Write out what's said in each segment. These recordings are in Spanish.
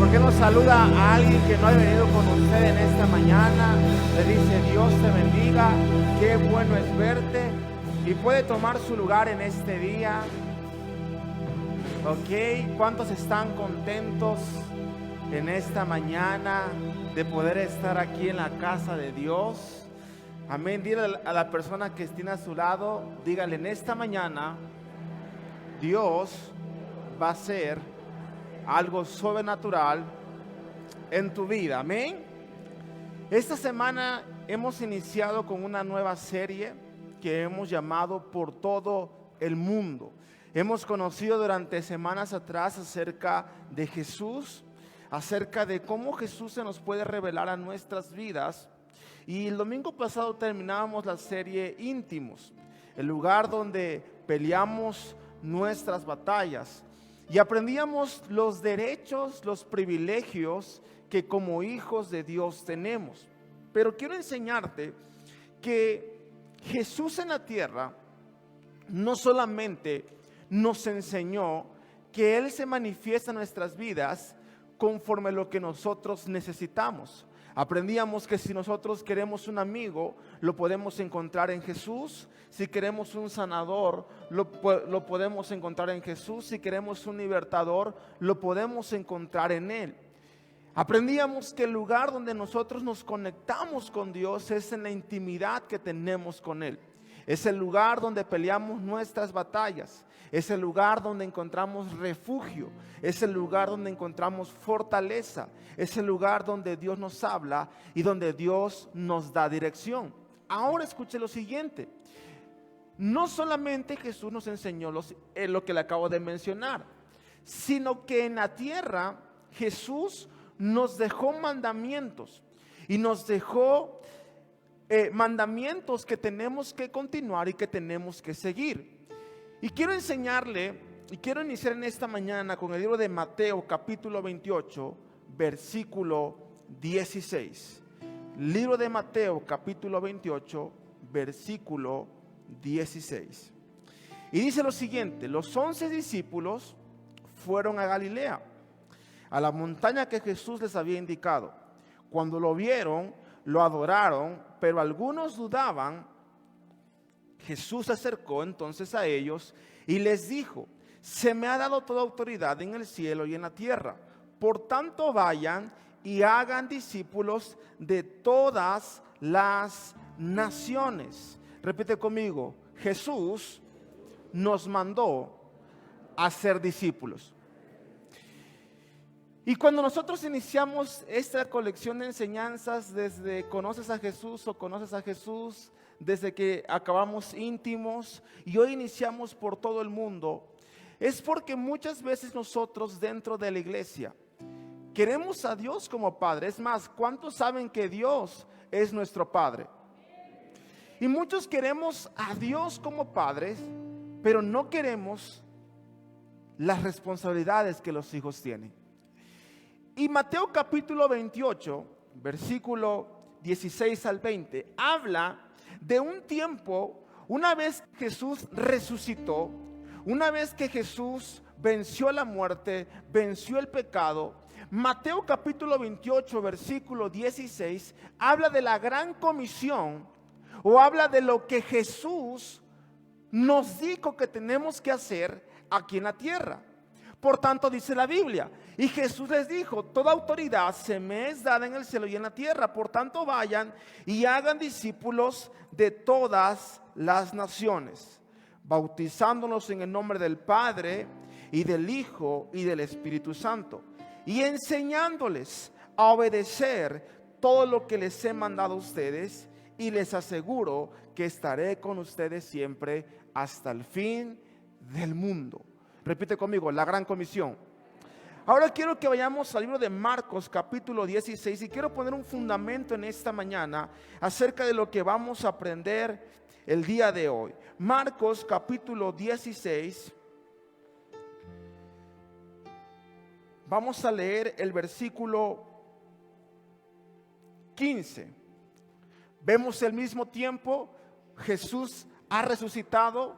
¿Por qué no saluda a alguien que no ha venido con usted en esta mañana? Le dice: Dios te bendiga, qué bueno es verte. Y puede tomar su lugar en este día. Ok, ¿cuántos están contentos en esta mañana de poder estar aquí en la casa de Dios? Amén. Dile a la persona que esté a su lado, dígale: en esta mañana Dios va a hacer algo sobrenatural en tu vida. Amén. Esta semana hemos iniciado con una nueva serie que hemos llamado Por todo el mundo. Hemos conocido durante semanas atrás acerca de Jesús, acerca de cómo Jesús se nos puede revelar a nuestras vidas. Y el domingo pasado terminábamos la serie Íntimos, el lugar donde peleamos nuestras batallas. Y aprendíamos los derechos, los privilegios que como hijos de Dios tenemos. Pero quiero enseñarte que Jesús en la tierra no solamente nos enseñó que Él se manifiesta en nuestras vidas conforme a lo que nosotros necesitamos. Aprendíamos que si nosotros queremos un amigo, lo podemos encontrar en Jesús. Si queremos un sanador, lo podemos encontrar en Jesús. Si queremos un libertador, lo podemos encontrar en Él. Aprendíamos que el lugar donde nosotros nos conectamos con Dios es en la intimidad que tenemos con Él. Es el lugar donde peleamos nuestras batallas. Es el lugar donde encontramos refugio. Es el lugar donde encontramos fortaleza. Es el lugar donde Dios nos habla y donde Dios nos da dirección. Ahora escuche lo siguiente. No solamente Jesús nos enseñó lo que le acabo de mencionar, sino que en la tierra Jesús nos dejó mandamientos. Y nos dejó mandamientos que tenemos que continuar y que tenemos que seguir. Y quiero enseñarle, y quiero iniciar en esta mañana con el libro de Mateo capítulo 28, versículo 16. Libro de Mateo capítulo 28, versículo 16. Y dice lo siguiente: los 11 discípulos fueron a Galilea, a la montaña que Jesús les había indicado. Cuando lo vieron, lo adoraron, pero algunos dudaban. Jesús se acercó entonces a ellos y les dijo: se me ha dado toda autoridad en el cielo y en la tierra. Por tanto, vayan y hagan discípulos de todas las naciones. Repite conmigo: Jesús nos mandó a ser discípulos. Y cuando nosotros iniciamos esta colección de enseñanzas desde ¿conoces a Jesús o conoces a Jesús? Desde que acabamos Íntimos y hoy iniciamos Por todo el mundo, es porque muchas veces nosotros dentro de la iglesia queremos a Dios como Padre. Es más, ¿cuántos saben que Dios es nuestro Padre? Y muchos queremos a Dios como padres, pero no queremos las responsabilidades que los hijos tienen. Y Mateo capítulo 28, versículo 16 al 20, habla de un tiempo, una vez que Jesús resucitó, una vez que Jesús venció la muerte, venció el pecado. Mateo capítulo 28, versículo 16, habla de la gran comisión, o habla de lo que Jesús nos dijo que tenemos que hacer aquí en la tierra. Por tanto, dice la Biblia, y Jesús les dijo: toda autoridad se me es dada en el cielo y en la tierra. Por tanto, vayan y hagan discípulos de todas las naciones, bautizándolos en el nombre del Padre y del Hijo y del Espíritu Santo, y enseñándoles a obedecer todo lo que les he mandado a ustedes, y les aseguro que estaré con ustedes siempre hasta el fin del mundo. Repite conmigo: la gran comisión. Ahora quiero que vayamos al libro de Marcos capítulo 16 y quiero poner un fundamento en esta mañana acerca de lo que vamos a aprender el día de hoy. Marcos capítulo 16. Vamos a leer el versículo 15. Vemos el mismo tiempo, Jesús ha resucitado,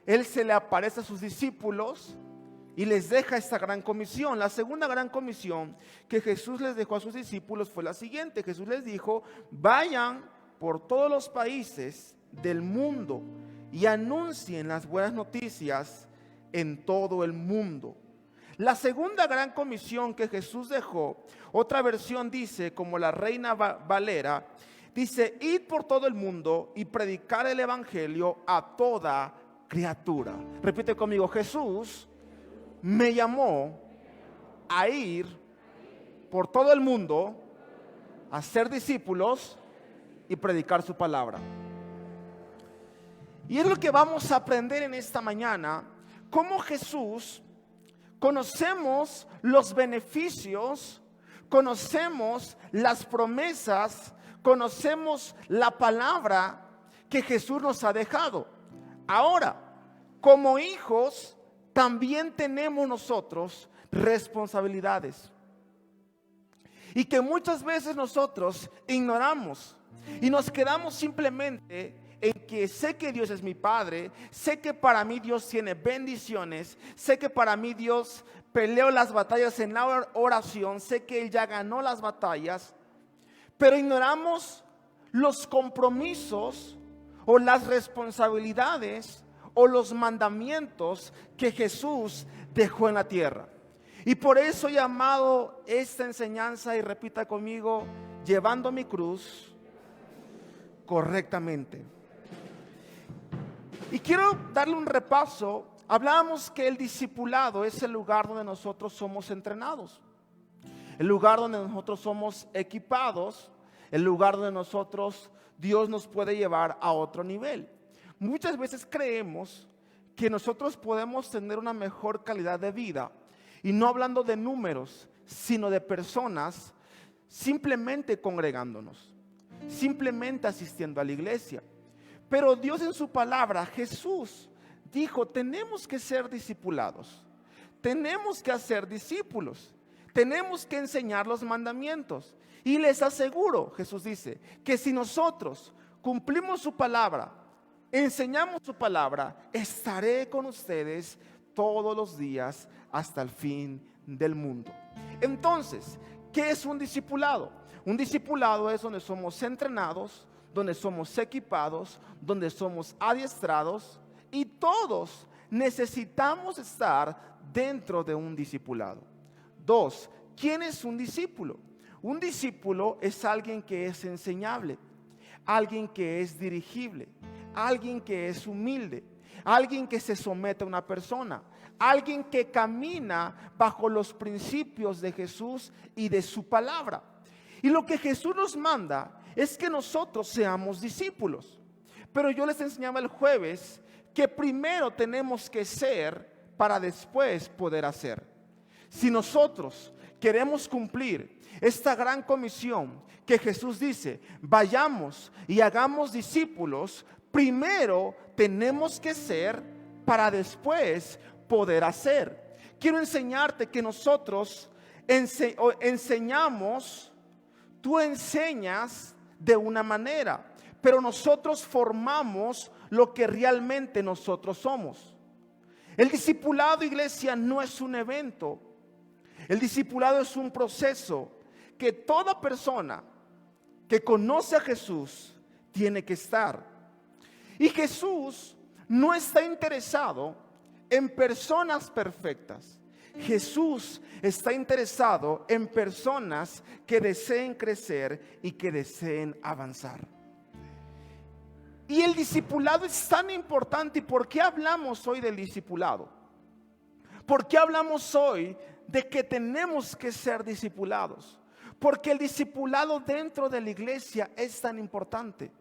Él se le aparece a sus discípulos y les deja esta gran comisión. La segunda gran comisión que Jesús les dejó a sus discípulos fue la siguiente. Jesús les dijo: vayan por todos los países del mundo y anuncien las buenas noticias en todo el mundo. La segunda gran comisión que Jesús dejó, otra versión dice, como la Reina Valera, dice: id por todo el mundo y predicar el evangelio a toda criatura. Repite conmigo: Jesús me llamó a ir por todo el mundo, a ser discípulos y predicar su palabra. Y es lo que vamos a aprender en esta mañana, cómo Jesús, conocemos los beneficios, conocemos las promesas, conocemos la palabra que Jesús nos ha dejado. Ahora, como hijos, también tenemos nosotros responsabilidades, y que muchas veces nosotros ignoramos y nos quedamos simplemente en que sé que Dios es mi Padre, sé que para mí Dios tiene bendiciones, sé que para mí Dios peleó las batallas en la oración, sé que Él ya ganó las batallas, pero ignoramos los compromisos o las responsabilidades o los mandamientos que Jesús dejó en la tierra. Y por eso he llamado esta enseñanza, y repita conmigo: llevando mi cruz correctamente. Y quiero darle un repaso. Hablábamos que el discipulado es el lugar donde nosotros somos entrenados, el lugar donde nosotros somos equipados, el lugar donde nosotros, Dios nos puede llevar a otro nivel. Muchas veces creemos que nosotros podemos tener una mejor calidad de vida, y no hablando de números, sino de personas, simplemente congregándonos, simplemente asistiendo a la iglesia. Pero Dios en su palabra, Jesús dijo: tenemos que ser discipulados, tenemos que hacer discípulos, tenemos que enseñar los mandamientos. Y les aseguro, Jesús dice, que si nosotros cumplimos su palabra, enseñamos su palabra, estaré con ustedes todos los días hasta el fin del mundo. Entonces, ¿qué es un discipulado? Un discipulado es donde somos entrenados, donde somos equipados, donde somos adiestrados, y todos necesitamos estar dentro de un discipulado. 2. ¿Quién es un discípulo? Un discípulo es alguien que es enseñable, alguien que es dirigible, alguien que es humilde, alguien que se somete a una persona, alguien que camina bajo los principios de Jesús y de su palabra. Y lo que Jesús nos manda es que nosotros seamos discípulos. Pero yo les enseñaba el jueves que primero tenemos que ser para después poder hacer. Si nosotros queremos cumplir esta gran comisión que Jesús dice: vayamos y hagamos discípulos, primero tenemos que ser para después poder hacer. Quiero enseñarte que nosotros enseñamos, tú enseñas de una manera, pero nosotros formamos lo que realmente nosotros somos. El discipulado, iglesia, no es un evento. El discipulado es un proceso que toda persona que conoce a Jesús tiene que estar. Y Jesús no está interesado en personas perfectas. Jesús está interesado en personas que deseen crecer y que deseen avanzar. Y el discipulado es tan importante. ¿Y por qué hablamos hoy del discipulado? ¿Por qué hablamos hoy de que tenemos que ser discipulados? Porque el discipulado dentro de la iglesia es tan importante.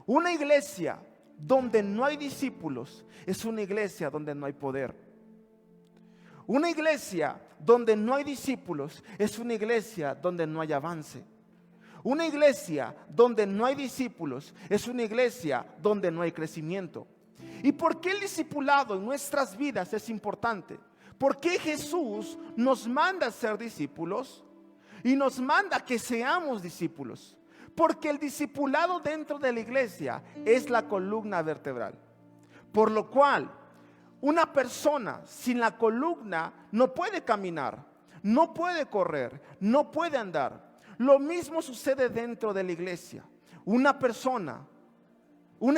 Una iglesia donde no hay discípulos es una iglesia donde no hay poder. Una iglesia donde no hay discípulos es una iglesia donde no hay avance. Una iglesia donde no hay discípulos es una iglesia donde no hay crecimiento. ¿Y por qué el discipulado en nuestras vidas es importante? ¿Por qué Jesús nos manda a ser discípulos y nos manda que seamos discípulos? Porque el discipulado dentro de la iglesia es la columna vertebral. Por lo cual, Una persona sin la columna no puede caminar, no puede correr, no puede andar. Lo mismo sucede dentro de la iglesia. Una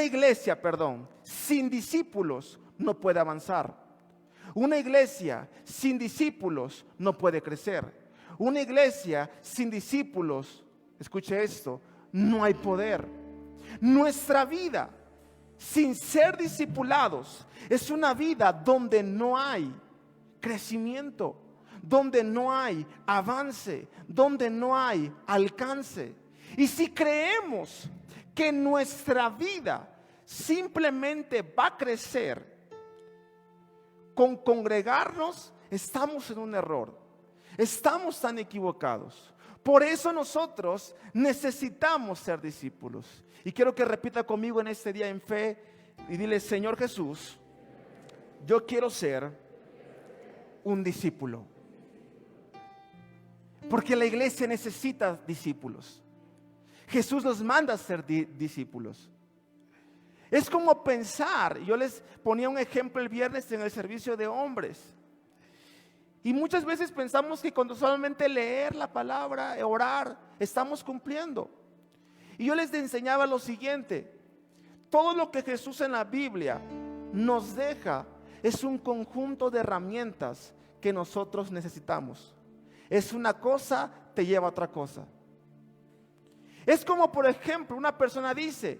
iglesia, sin discípulos no puede avanzar. Una iglesia sin discípulos no puede crecer. Una iglesia sin discípulos, escuche esto, no hay poder. Nuestra vida sin ser discipulados es una vida donde no hay crecimiento, donde no hay avance, donde no hay alcance. Y si creemos que nuestra vida simplemente va a crecer con congregarnos, estamos en un error, estamos tan equivocados. Por eso nosotros necesitamos ser discípulos. Y quiero que repita conmigo en este día en fe y dile: Señor Jesús, yo quiero ser un discípulo. Porque la iglesia necesita discípulos. Jesús nos manda a ser discípulos. Es como pensar, yo les ponía un ejemplo el viernes en el servicio de hombres. Y muchas veces pensamos que cuando solamente leer la palabra, orar, estamos cumpliendo. Y yo les enseñaba lo siguiente: todo lo que Jesús en la Biblia nos deja es un conjunto de herramientas que nosotros necesitamos. Es una cosa, te lleva a otra cosa. Es como, por ejemplo, una persona dice: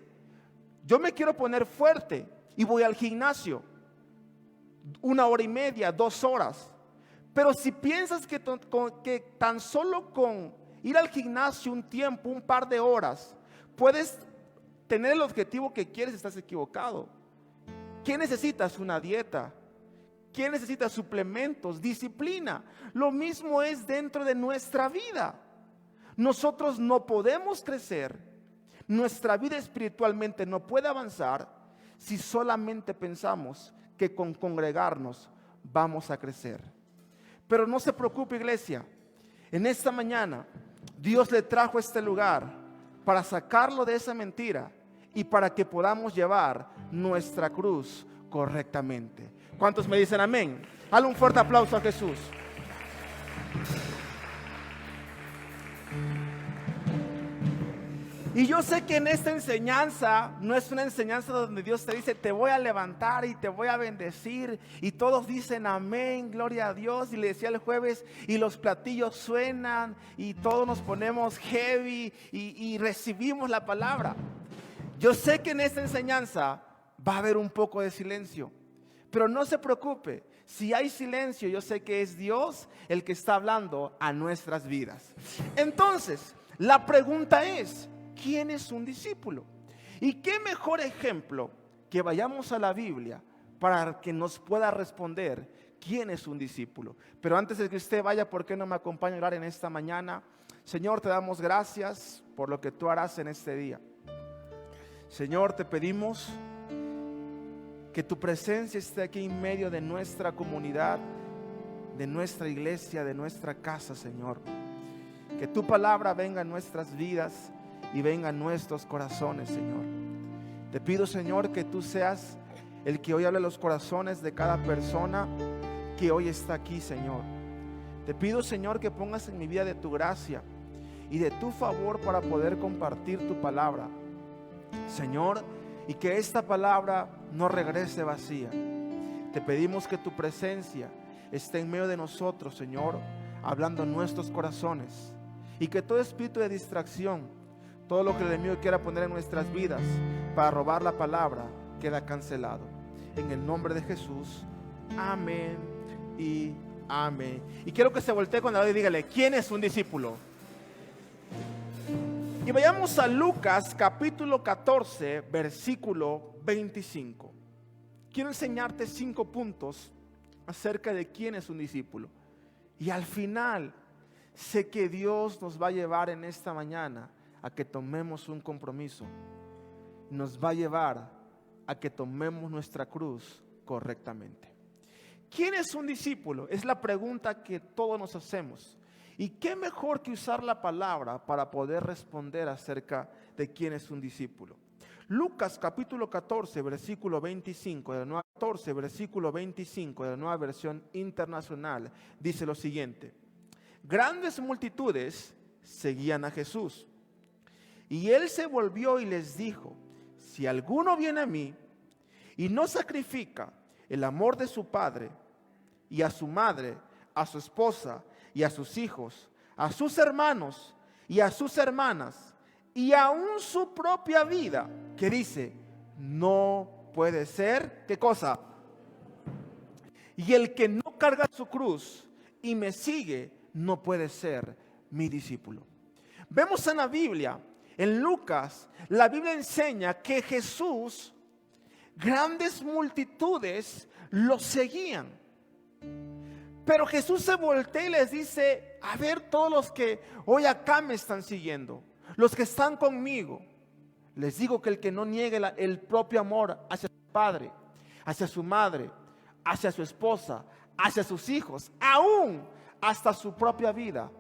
yo me quiero poner fuerte y voy al gimnasio 1 hora y media, 2 horas. Pero si piensas que tan solo con ir al gimnasio un tiempo, un par de horas, puedes tener el objetivo que quieres, estás equivocado. ¿Qué necesitas? Una dieta. ¿Qué necesitas? Suplementos, disciplina. Lo mismo es dentro de nuestra vida. Nosotros no podemos crecer, nuestra vida espiritualmente no puede avanzar si solamente pensamos que con congregarnos vamos a crecer. Pero no se preocupe, iglesia, en esta mañana Dios le trajo a este lugar para sacarlo de esa mentira y para que podamos llevar nuestra cruz correctamente. ¿Cuántos me dicen amén? Dale un fuerte aplauso a Jesús. Y yo sé que en esta enseñanza no es una enseñanza donde Dios te dice: te voy a levantar y te voy a bendecir, y todos dicen amén, gloria a Dios. Y le decía el jueves, y los platillos suenan y todos nos ponemos heavy y recibimos la palabra. Yo sé que en esta enseñanza va a haber un poco de silencio, pero no se preocupe. Si hay silencio, yo sé que es Dios el que está hablando a nuestras vidas. Entonces, la pregunta es: ¿quién es un discípulo? Y qué mejor ejemplo que vayamos a la Biblia para que nos pueda responder quién es un discípulo. Pero antes de que usted vaya, ¿por qué no me acompaña a orar en esta mañana? Señor, te damos gracias por lo que tú harás en este día. Señor, te pedimos que tu presencia esté aquí en medio de nuestra comunidad, de nuestra iglesia, de nuestra casa, Señor. Que tu palabra venga a nuestras vidas y venga a nuestros corazones, Señor. Te pido, Señor, que tú seas el que hoy hable a los corazones de cada persona que hoy está aquí, Señor. Te pido, Señor, que pongas en mi vida de tu gracia y de tu favor para poder compartir tu palabra, Señor, y que esta palabra no regrese vacía. Te pedimos que tu presencia esté en medio de nosotros, Señor, hablando en nuestros corazones, y que todo espíritu de distracción, todo lo que el enemigo quiera poner en nuestras vidas para robar la palabra, queda cancelado. En el nombre de Jesús, amén y amén. Y quiero que se voltee con la y dígale: ¿quién es un discípulo? Y vayamos a Lucas capítulo 14, versículo 25. Quiero enseñarte 5 puntos acerca de quién es un discípulo. Y al final, sé que Dios nos va a llevar en esta mañana a que tomemos un compromiso. Nos va a llevar a que tomemos nuestra cruz correctamente. ¿Quién es un discípulo? Es la pregunta que todos nos hacemos. Y qué mejor que usar la palabra para poder responder acerca de quién es un discípulo. Lucas capítulo 14, versículo 25, de la nueva, 14, versículo 25 de la Nueva Versión Internacional, dice lo siguiente: grandes multitudes seguían a Jesús, y él se volvió y les dijo: si alguno viene a mí y no sacrifica el amor de su padre y a su madre, a su esposa y a sus hijos, a sus hermanos y a sus hermanas, y aún su propia vida, que dice, no puede ser, ¿qué cosa? Y el que no carga su cruz y me sigue, no puede ser mi discípulo. Vemos en la Biblia, en Lucas, la Biblia enseña que Jesús, grandes multitudes lo seguían. Pero Jesús se voltea y les dice: a ver, todos los que hoy acá me están siguiendo, los que están conmigo, les digo que el que no niegue el propio amor hacia su padre, hacia su madre, hacia su esposa, hacia sus hijos, aún hasta su propia vida,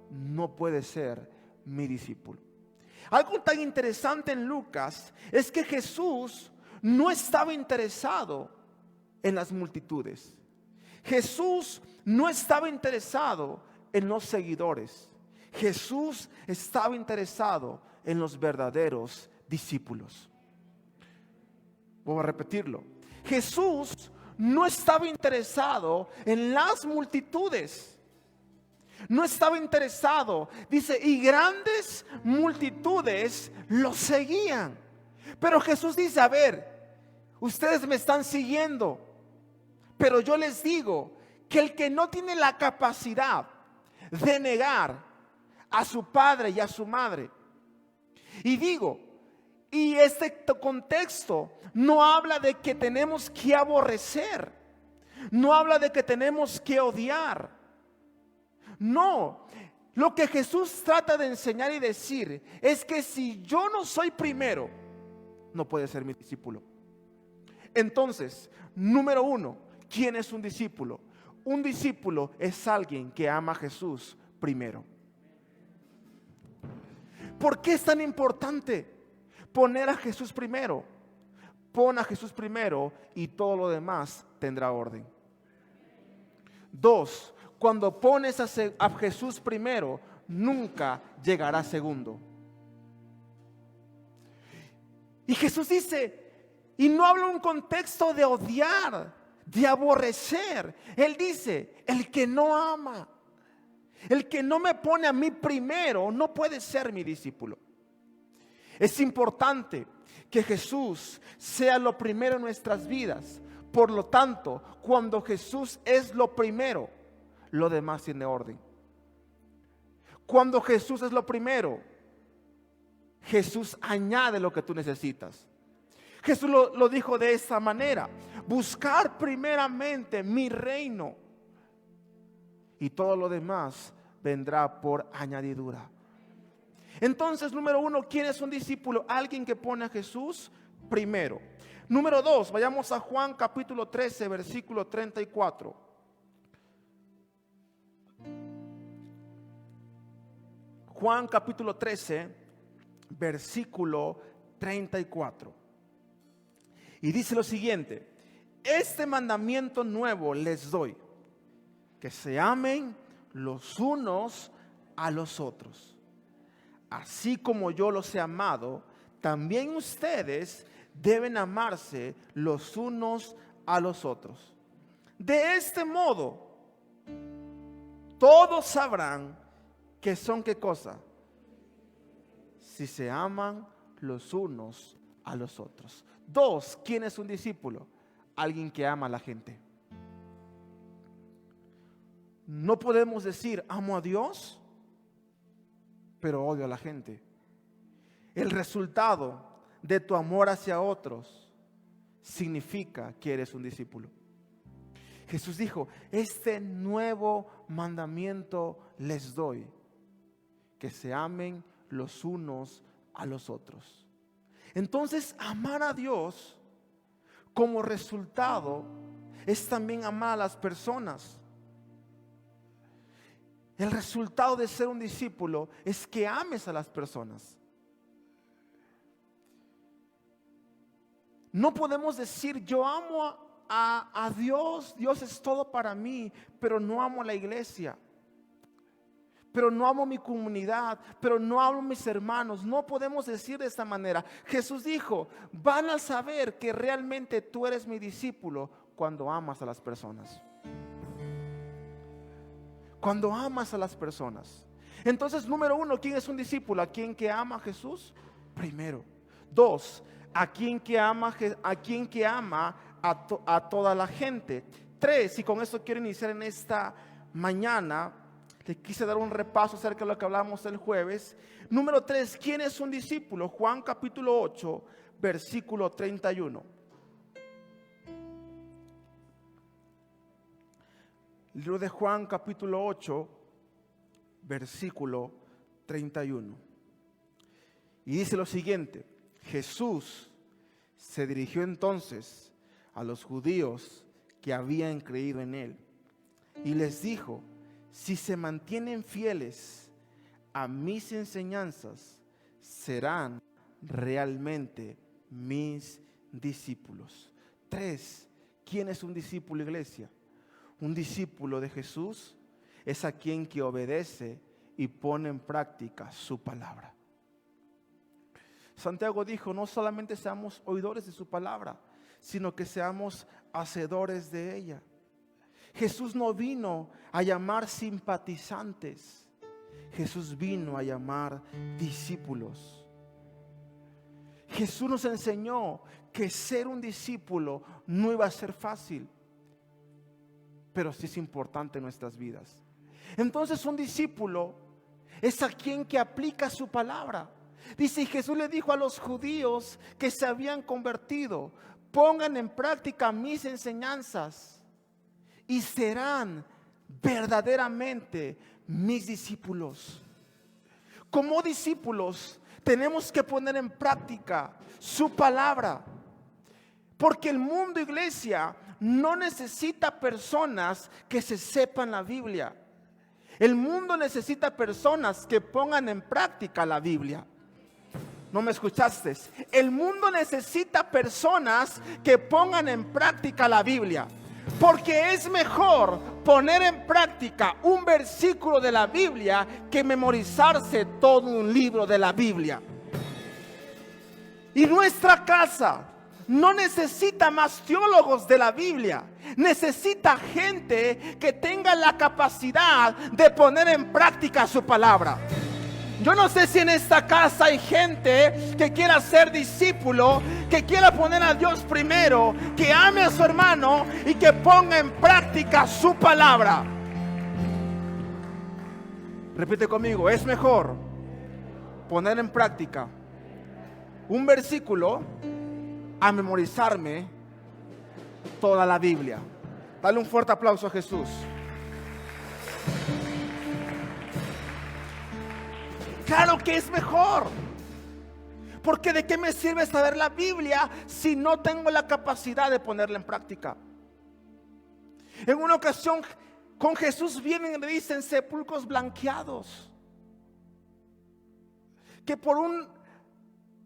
no puede ser mi discípulo. Algo tan interesante en Lucas es que Jesús no estaba interesado en las multitudes. Jesús no estaba interesado en los seguidores. Jesús estaba interesado en los verdaderos discípulos. Voy a repetirlo. Jesús no estaba interesado en las multitudes. No estaba interesado. Dice, y grandes multitudes lo seguían. Pero Jesús dice, a ver, ustedes me están siguiendo, pero yo les digo que el que no tiene la capacidad de negar a su padre y a su madre, y este contexto no habla de que tenemos que aborrecer, no habla de que tenemos que odiar, no. Lo que Jesús trata de enseñar y decir es que si yo no soy primero, no puede ser mi discípulo. Entonces, número uno, ¿quién es un discípulo? Un discípulo es alguien que ama a Jesús primero. ¿Por qué es tan importante poner a Jesús primero? Pon a Jesús primero y todo lo demás tendrá orden. Dos, cuando pones a Jesús primero, nunca llegará segundo. Y Jesús dice, y no habla un contexto de odiar, de aborrecer. Él dice, el que no ama, el que no me pone a mí primero, no puede ser mi discípulo. Es importante que Jesús sea lo primero en nuestras vidas. Por lo tanto, cuando Jesús es lo primero, lo demás tiene orden. Cuando Jesús es lo primero, Jesús añade lo que tú necesitas. Jesús lo dijo de esta manera: buscar primeramente mi reino y todo lo demás vendrá por añadidura. Entonces, número uno, ¿quién es un discípulo? Alguien que pone a Jesús primero. Número dos, vayamos a Juan capítulo 13, versículo 34. Juan capítulo 13, versículo 34. Y dice lo siguiente: este mandamiento nuevo les doy, que se amen los unos a los otros. Así como yo los he amado, también ustedes deben amarse los unos a los otros. De este modo, todos sabrán que son, ¿qué cosa? Si se aman los unos a los otros. Dos, ¿quién es un discípulo? Alguien que ama a la gente. No podemos decir amo a Dios, pero odio a la gente. El resultado de tu amor hacia otros significa que eres un discípulo. Jesús dijo, este nuevo mandamiento les doy, que se amen los unos a los otros. Entonces, amar a Dios como resultado es también amar a las personas. El resultado de ser un discípulo es que ames a las personas. No podemos decir yo amo a Dios, Dios es todo para mí, pero no amo a la iglesia, pero no amo mi comunidad, pero no amo a mis hermanos. No podemos decir de esta manera. Jesús dijo, van a saber que realmente tú eres mi discípulo cuando amas a las personas. Cuando amas a las personas. Entonces, número uno, ¿quién es un discípulo? ¿A quien que ama a Jesús? Primero. Dos, ¿a quien que ama a toda la gente? Tres, y con esto quiero iniciar en esta mañana, te quise dar un repaso acerca de lo que hablamos el jueves. Número 3, ¿quién es un discípulo? Juan capítulo 8, versículo 31. El libro de Juan capítulo 8, versículo 31. Y dice lo siguiente: Jesús se dirigió entonces a los judíos que habían creído en él y les dijo: si se mantienen fieles a mis enseñanzas, serán realmente mis discípulos. 3. ¿Quién es un discípulo, iglesia? Un discípulo de Jesús es a quien que obedece y pone en práctica su palabra. Santiago dijo, no solamente seamos oidores de su palabra, sino que seamos hacedores de ella. Jesús no vino a llamar simpatizantes, Jesús vino a llamar discípulos. Jesús nos enseñó que ser un discípulo no iba a ser fácil, pero sí es importante en nuestras vidas. Entonces un discípulo es a quien que aplica su palabra. Dice, y Jesús le dijo a los judíos que se habían convertido, pongan en práctica mis enseñanzas y serán verdaderamente mis discípulos. Como discípulos tenemos que poner en práctica su palabra, porque el mundo, iglesia, no necesita personas que se sepan la Biblia. El mundo necesita personas que pongan en práctica la Biblia. ¿No me escuchaste? El mundo necesita personas que pongan en práctica la Biblia. Porque es mejor poner en práctica un versículo de la Biblia que memorizarse todo un libro de la Biblia. Y nuestra casa no necesita más teólogos de la Biblia. Necesita gente que tenga la capacidad de poner en práctica su palabra. Yo no sé si en esta casa hay gente que quiera ser discípulo, que quiera poner a Dios primero, que ame a su hermano y que ponga en práctica su palabra. Repite conmigo, es mejor poner en práctica un versículo a memorizarme toda la Biblia. Dale un fuerte aplauso a Jesús. Claro que es mejor. Porque ¿de qué me sirve saber la Biblia si no tengo la capacidad de ponerla en práctica? En una ocasión con Jesús vienen y le dicen sepulcros blanqueados,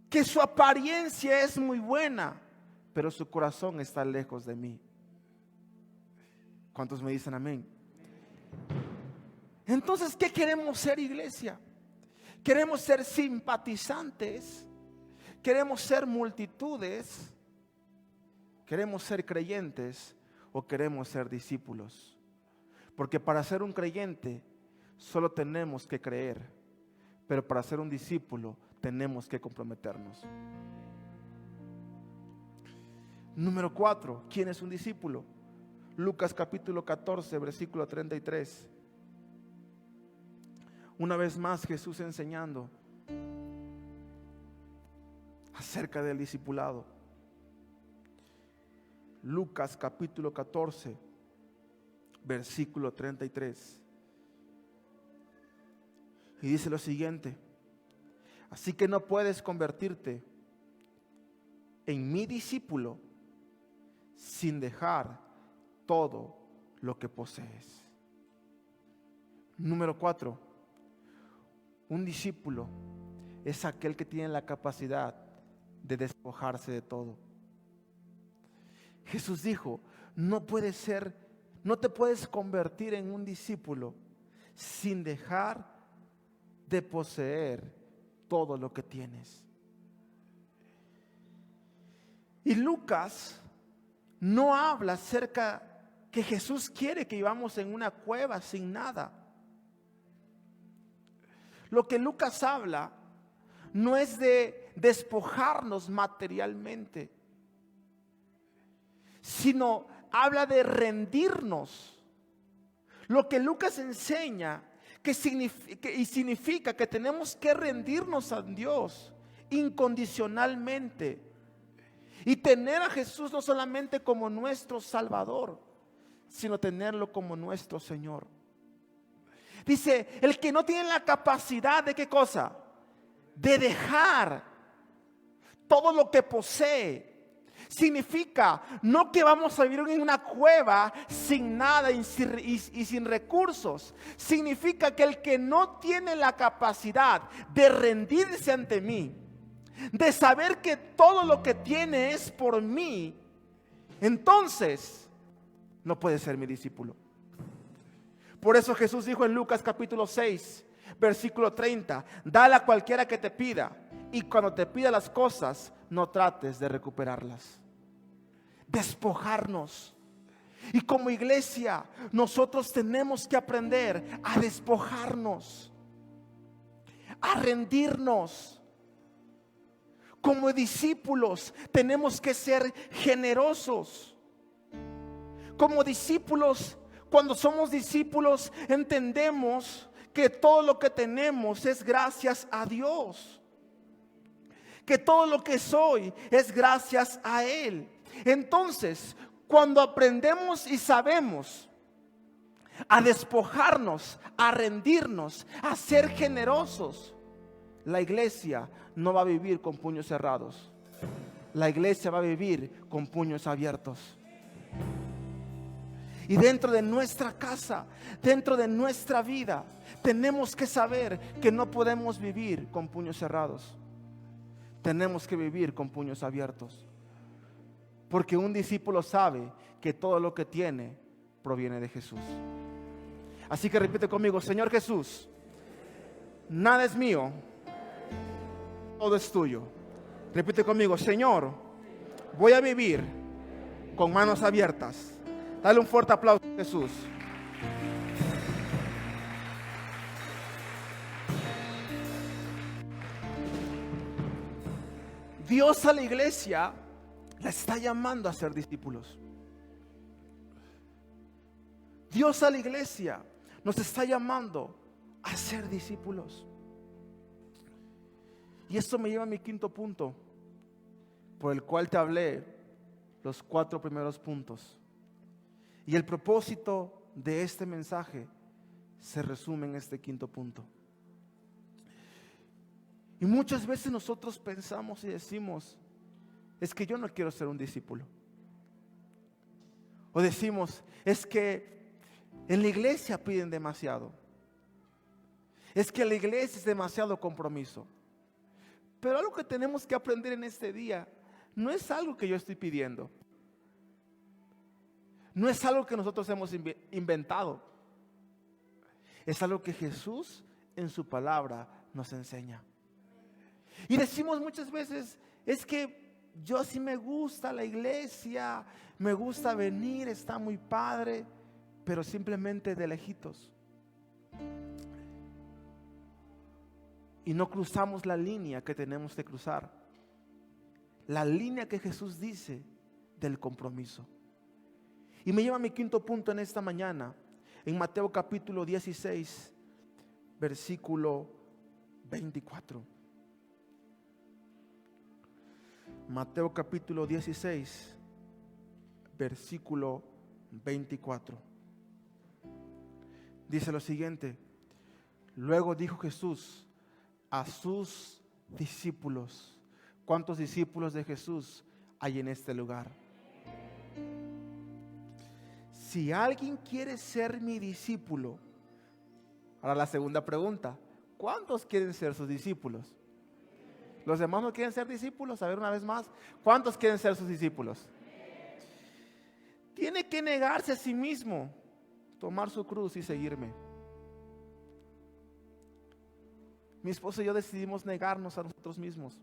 que su apariencia es muy buena, pero su corazón está lejos de mí. ¿Cuántos me dicen amén? Entonces, ¿qué queremos ser, iglesia? ¿Queremos ser simpatizantes? ¿Queremos ser multitudes? ¿Queremos ser creyentes o queremos ser discípulos? Porque para ser un creyente solo tenemos que creer, pero para ser un discípulo tenemos que comprometernos. Número 4, ¿quién es un discípulo? Lucas capítulo 14, versículo 33. Una vez más Jesús enseñando acerca del discipulado. Lucas capítulo 14, versículo 33. Y dice lo siguiente: así que no puedes convertirte en mi discípulo sin dejar todo lo que posees. Número 4. Un discípulo es aquel que tiene la capacidad de despojarse de todo. Jesús dijo, no te puedes convertir en un discípulo sin dejar de poseer todo lo que tienes. Y Lucas no habla acerca que Jesús quiere que vivamos en una cueva sin nada. Lo que Lucas habla no es de despojarnos materialmente, sino habla de rendirnos. Lo que Lucas enseña significa que tenemos que rendirnos a Dios incondicionalmente y tener a Jesús no solamente como nuestro Salvador, sino tenerlo como nuestro Señor. Dice, el que no tiene la capacidad de ¿qué cosa? De dejar todo lo que posee. Significa no que vamos a vivir en una cueva sin nada y sin recursos. Significa que el que no tiene la capacidad de rendirse ante mí, de saber que todo lo que tiene es por mí, entonces no puede ser mi discípulo. Por eso Jesús dijo en Lucas capítulo 6, versículo 30, dale a cualquiera que te pida, y cuando te pida las cosas, no trates de recuperarlas. Despojarnos. Y como iglesia, nosotros tenemos que aprender a despojarnos, a rendirnos. Como discípulos, tenemos que ser generosos. Como discípulos, cuando somos discípulos, entendemos que todo lo que tenemos es gracias a Dios. Que todo lo que soy es gracias a Él. Entonces, cuando aprendemos y sabemos a despojarnos, a rendirnos, a ser generosos, la iglesia no va a vivir con puños cerrados. La iglesia va a vivir con puños abiertos. Y dentro de nuestra casa, dentro de nuestra vida, tenemos que saber que no podemos vivir con puños cerrados. Tenemos que vivir con puños abiertos. Porque un discípulo sabe que todo lo que tiene proviene de Jesús. Así que repite conmigo, Señor Jesús, nada es mío, todo es tuyo. Repite conmigo, Señor, voy a vivir con manos abiertas. Dale un fuerte aplauso a Jesús. Dios a la iglesia la está llamando a ser discípulos. Dios a la iglesia nos está llamando a ser discípulos. Y esto me lleva a mi quinto punto, por el cual te hablé los 4 primeros puntos. Y el propósito de este mensaje se resume en este quinto punto. Y muchas veces nosotros pensamos y decimos, es que yo no quiero ser un discípulo. O decimos, es que en la iglesia piden demasiado. Es que en la iglesia es demasiado compromiso. Pero algo que tenemos que aprender en este día, no es algo que yo estoy pidiendo. No es algo que nosotros hemos inventado. Es algo que Jesús en su palabra nos enseña. Y decimos muchas veces, es que yo sí me gusta la iglesia, me gusta venir, está muy padre, pero simplemente de lejitos. Y no cruzamos la línea que tenemos que cruzar. La línea que Jesús dice del compromiso. Y me lleva a mi quinto punto en esta mañana, en Mateo capítulo 16, versículo 24. Mateo capítulo 16, versículo 24. Dice lo siguiente: luego dijo Jesús a sus discípulos. ¿Cuántos discípulos de Jesús hay en este lugar? Si alguien quiere ser mi discípulo, ahora la segunda pregunta, ¿cuántos quieren ser sus discípulos? ¿Los demás no quieren ser discípulos? A ver una vez más, ¿cuántos quieren ser sus discípulos? tiene que negarse a sí mismo, tomar su cruz y seguirme. Mi esposo y yo decidimos negarnos a nosotros mismos.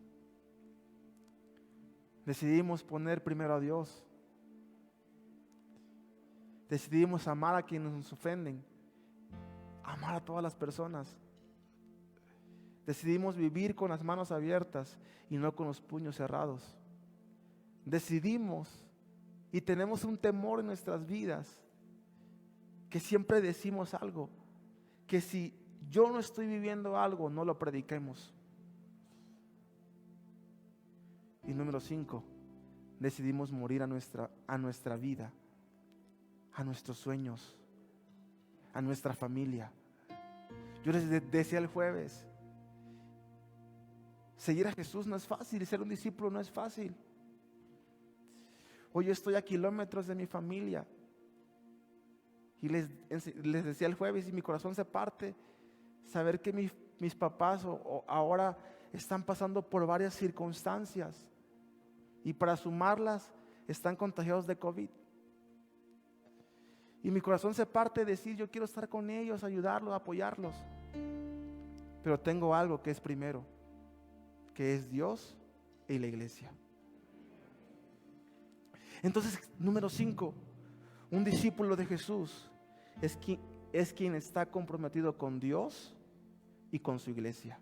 Decidimos poner primero a Dios. Decidimos amar a quienes nos ofenden, amar a todas las personas. Decidimos vivir con las manos abiertas y no con los puños cerrados. Decidimos y tenemos un temor en nuestras vidas, que siempre decimos algo, que si yo no estoy viviendo algo, no lo prediquemos. Y número 5, decidimos morir a nuestra vida, a nuestros sueños, a nuestra familia. Yo les decía el jueves, seguir a Jesús no es fácil, ser un discípulo no es fácil. Hoy yo estoy a kilómetros de mi familia y les decía el jueves, y mi corazón se parte saber que mis papás ahora están pasando por varias circunstancias y para sumarlas están contagiados de COVID. Y mi corazón se parte de decir, yo quiero estar con ellos, ayudarlos, apoyarlos. Pero tengo algo que es primero, que es Dios y la iglesia. Entonces, número 5, un discípulo de Jesús es quien está comprometido con Dios y con su iglesia.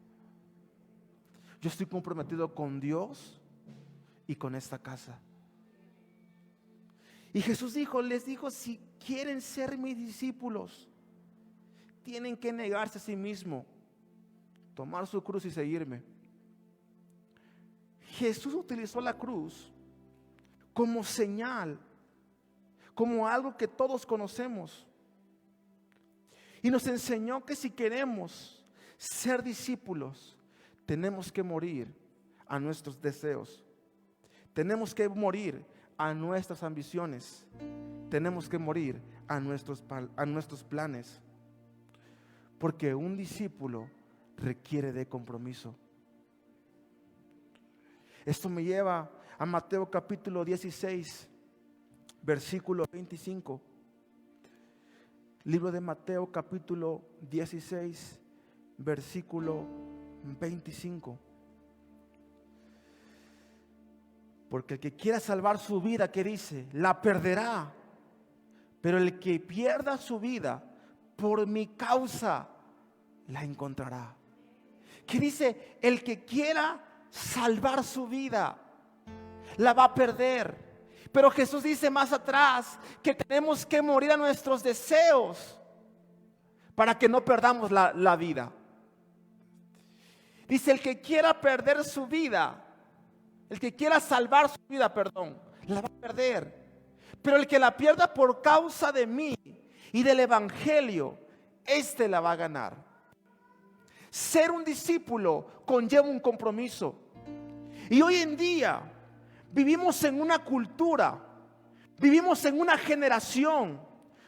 Yo estoy comprometido con Dios y con esta casa. Y Jesús les dijo, si quieren ser mis discípulos, tienen que negarse a sí mismo, tomar su cruz y seguirme. Jesús utilizó la cruz como señal, como algo que todos conocemos. Y nos enseñó que si queremos ser discípulos, tenemos que morir a nuestros deseos. Tenemos que morir a nuestras ambiciones. Tenemos que morir a nuestros planes. Porque un discípulo requiere de compromiso. Esto me lleva a Mateo capítulo 16, versículo 25. Libro de Mateo capítulo 16, versículo 25. Porque el que quiera salvar su vida, ¿qué dice? La perderá. Pero el que pierda su vida por mi causa, la encontrará. ¿Qué dice? El que quiera salvar su vida, la va a perder. Pero Jesús dice más atrás que tenemos que morir a nuestros deseos para que no perdamos la vida. Dice, el que quiera perder su vida, el que quiera salvar su vida, la va a perder. Pero el que la pierda por causa de mí y del evangelio, este la va a ganar. Ser un discípulo conlleva un compromiso. Y hoy en día vivimos en una cultura, vivimos en una generación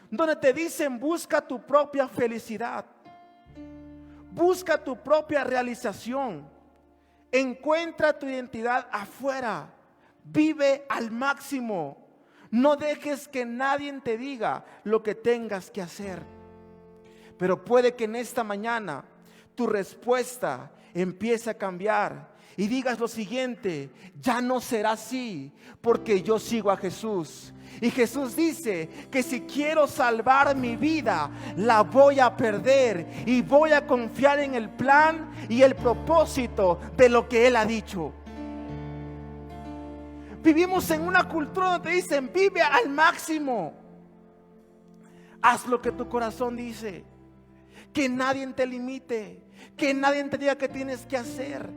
donde te dicen busca tu propia felicidad, busca tu propia realización, encuentra tu identidad afuera, vive al máximo, no dejes que nadie te diga lo que tengas que hacer. Pero puede que en esta mañana tu respuesta empiece a cambiar y digas lo siguiente: ya no será así, porque yo sigo a Jesús. Y Jesús dice que si quiero salvar mi vida, la voy a perder, y voy a confiar en el plan y el propósito de lo que Él ha dicho. Vivimos en una cultura donde te dicen vive al máximo, haz lo que tu corazón dice, que nadie te limite, que nadie te diga qué tienes que hacer.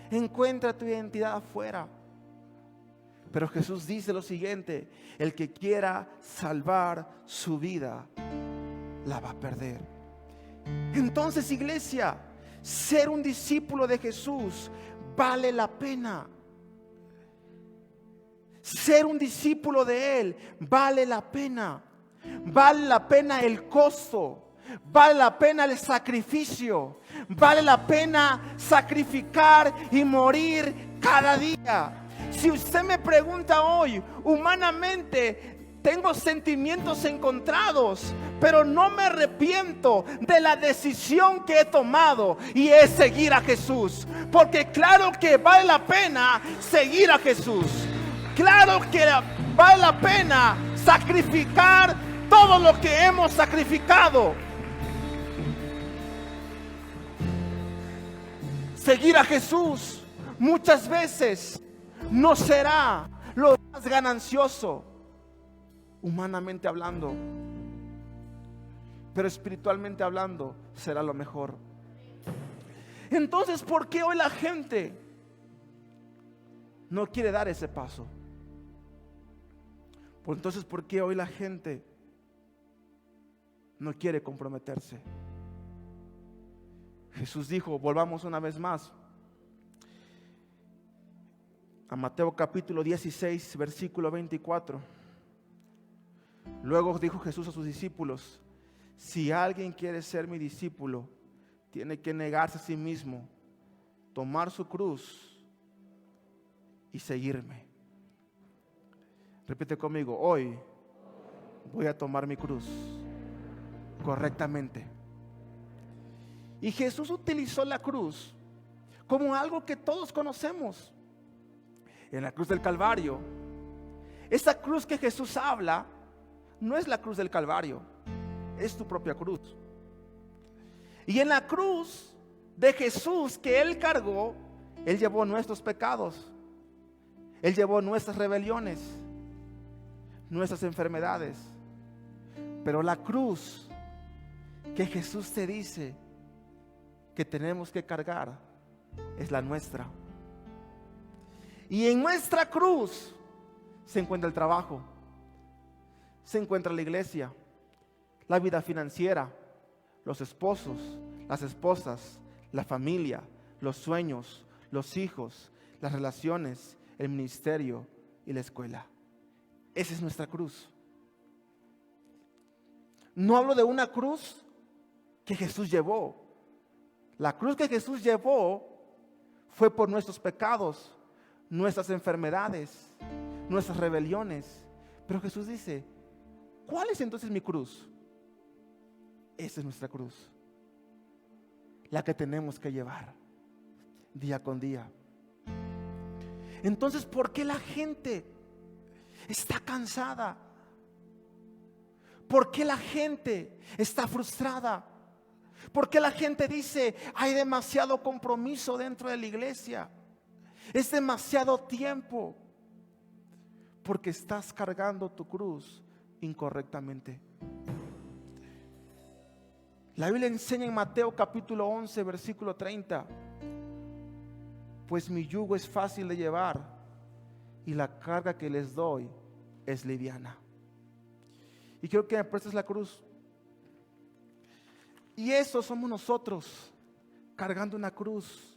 Encuentra tu identidad afuera. Pero Jesús dice lo siguiente: el que quiera salvar su vida, la va a perder. Entonces, iglesia, ser un discípulo de Jesús vale la pena. Ser un discípulo de Él vale la pena. Vale la pena el costo. Vale la pena el sacrificio. Vale la pena sacrificar y morir cada día. Si usted me pregunta hoy, humanamente, tengo sentimientos encontrados, pero no me arrepiento de la decisión que he tomado, y es seguir a Jesús. Porque claro que vale la pena seguir a Jesús. Claro que vale la pena sacrificar todo lo que hemos sacrificado. Seguir a Jesús muchas veces no será lo más ganancioso, humanamente hablando, pero espiritualmente hablando será lo mejor. Entonces, ¿por qué hoy la gente no quiere dar ese paso? Pues entonces, ¿por qué hoy la gente no quiere comprometerse? Jesús dijo, volvamos una vez más a Mateo capítulo 16, versículo 24. Luego dijo Jesús a sus discípulos: si alguien quiere ser mi discípulo, tiene que negarse a sí mismo, tomar su cruz y seguirme. Repite conmigo: hoy voy a tomar mi cruz correctamente. Y Jesús utilizó la cruz como algo que todos conocemos. En la cruz del Calvario, esa cruz que Jesús habla no es la cruz del Calvario, es tu propia cruz. Y en la cruz de Jesús que Él cargó, Él llevó nuestros pecados, Él llevó nuestras rebeliones, nuestras enfermedades. Pero la cruz que Jesús te dice que tenemos que cargar es la nuestra. Y en nuestra cruz se encuentra el trabajo, se encuentra la iglesia, la vida financiera, los esposos, las esposas, la familia, los sueños, los hijos, las relaciones, el ministerio y la escuela. Esa es nuestra cruz. No hablo de una cruz que Jesús llevó. La cruz que Jesús llevó fue por nuestros pecados, nuestras enfermedades, nuestras rebeliones. Pero Jesús dice: ¿cuál es entonces mi cruz? Esa es nuestra cruz, la que tenemos que llevar día con día. Entonces, ¿por qué la gente está cansada? ¿Por qué la gente está frustrada? ¿Por qué la gente dice: hay demasiado compromiso dentro de la iglesia? Es demasiado tiempo. Porque estás cargando tu cruz incorrectamente. La Biblia enseña en Mateo capítulo 11, versículo 30: pues mi yugo es fácil de llevar y la carga que les doy es liviana. Y quiero que me prestes la cruz. Y eso somos nosotros, cargando una cruz.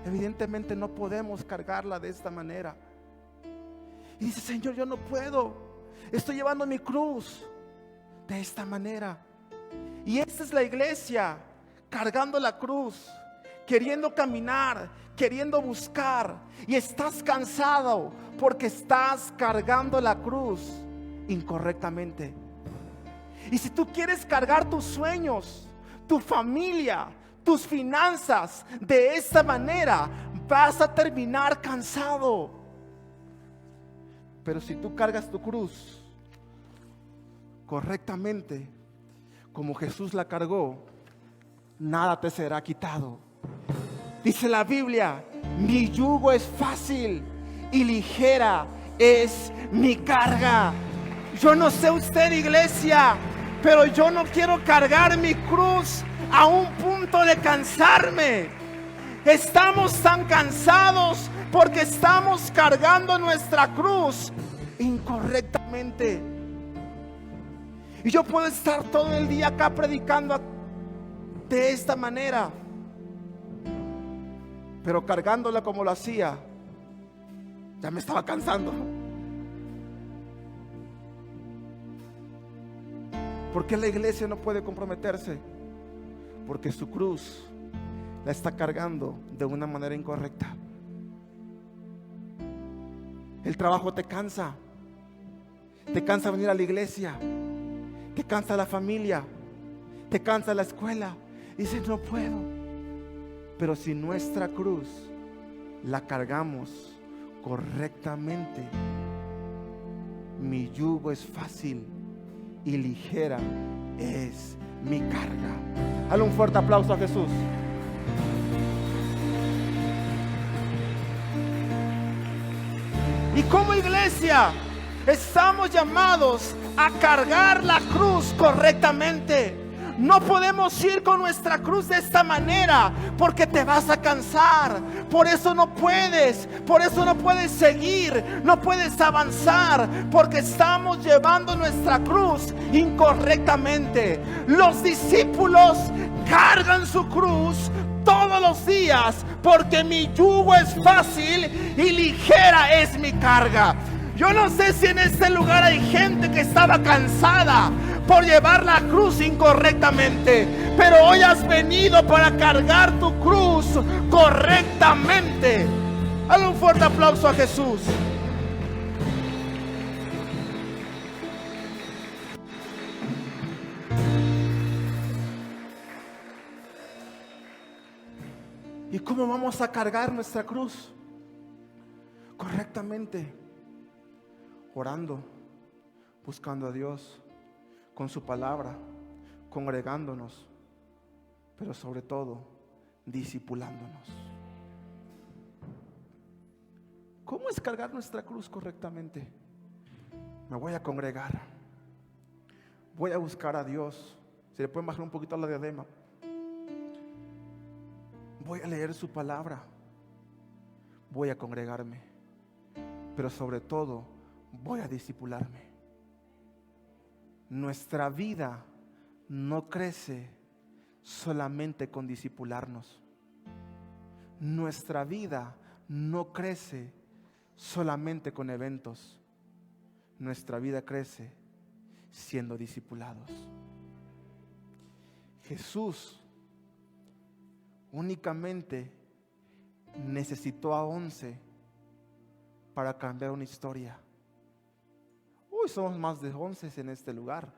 Evidentemente no podemos cargarla de esta manera. Y dice: Señor, yo no puedo, estoy llevando mi cruz de esta manera. Y esta es la iglesia, cargando la cruz, queriendo caminar, queriendo buscar. Y estás cansado porque estás cargando la cruz incorrectamente. Y si tú quieres cargar tus sueños, tu familia, tus finanzas de esta manera, vas a terminar cansado. Pero si tú cargas tu cruz correctamente, como Jesús la cargó, nada te será quitado. Dice la Biblia: mi yugo es fácil y ligera es mi carga. Yo no sé usted, iglesia, pero yo no quiero cargar mi cruz a un punto de cansarme. Estamos tan cansados porque estamos cargando nuestra cruz incorrectamente. Y yo puedo estar todo el día acá predicando de esta manera, pero cargándola como lo hacía, ya me estaba cansando. ¿Por qué la iglesia no puede comprometerse? Porque su cruz la está cargando de una manera incorrecta. El trabajo te cansa, Te cansa venir a la iglesia, te cansa la familia, te cansa la escuela. Dices, no puedo. Pero si nuestra cruz la cargamos correctamente, mi yugo es fácil y ligera es mi carga. Dale un fuerte aplauso a Jesús. Y como iglesia estamos llamados a cargar la cruz correctamente. No podemos ir con nuestra cruz de esta manera, porque te vas a cansar. Por eso no puedes seguir, no puedes avanzar, porque estamos llevando nuestra cruz incorrectamente. Los discípulos cargan su cruz todos los días, porque mi yugo es fácil y ligera es mi carga. Yo no sé si en este lugar hay gente que estaba cansada por llevar la cruz incorrectamente, pero hoy has venido para cargar tu cruz correctamente. Dale un fuerte aplauso a Jesús. ¿Y cómo vamos a cargar nuestra cruz? Correctamente, orando, buscando a Dios, con su palabra, congregándonos, pero sobre todo, discipulándonos. ¿Cómo es cargar nuestra cruz correctamente? Me voy a congregar, voy a buscar a Dios. ¿Se le puede bajar un poquito la diadema? Voy a leer su palabra, voy a congregarme, pero sobre todo voy a discipularme. Nuestra vida no crece solamente con discipularnos. Nuestra vida no crece solamente con eventos. Nuestra vida crece siendo discipulados. Jesús únicamente necesitó a 11 para cambiar una historia. Uy, somos más de 11 en este lugar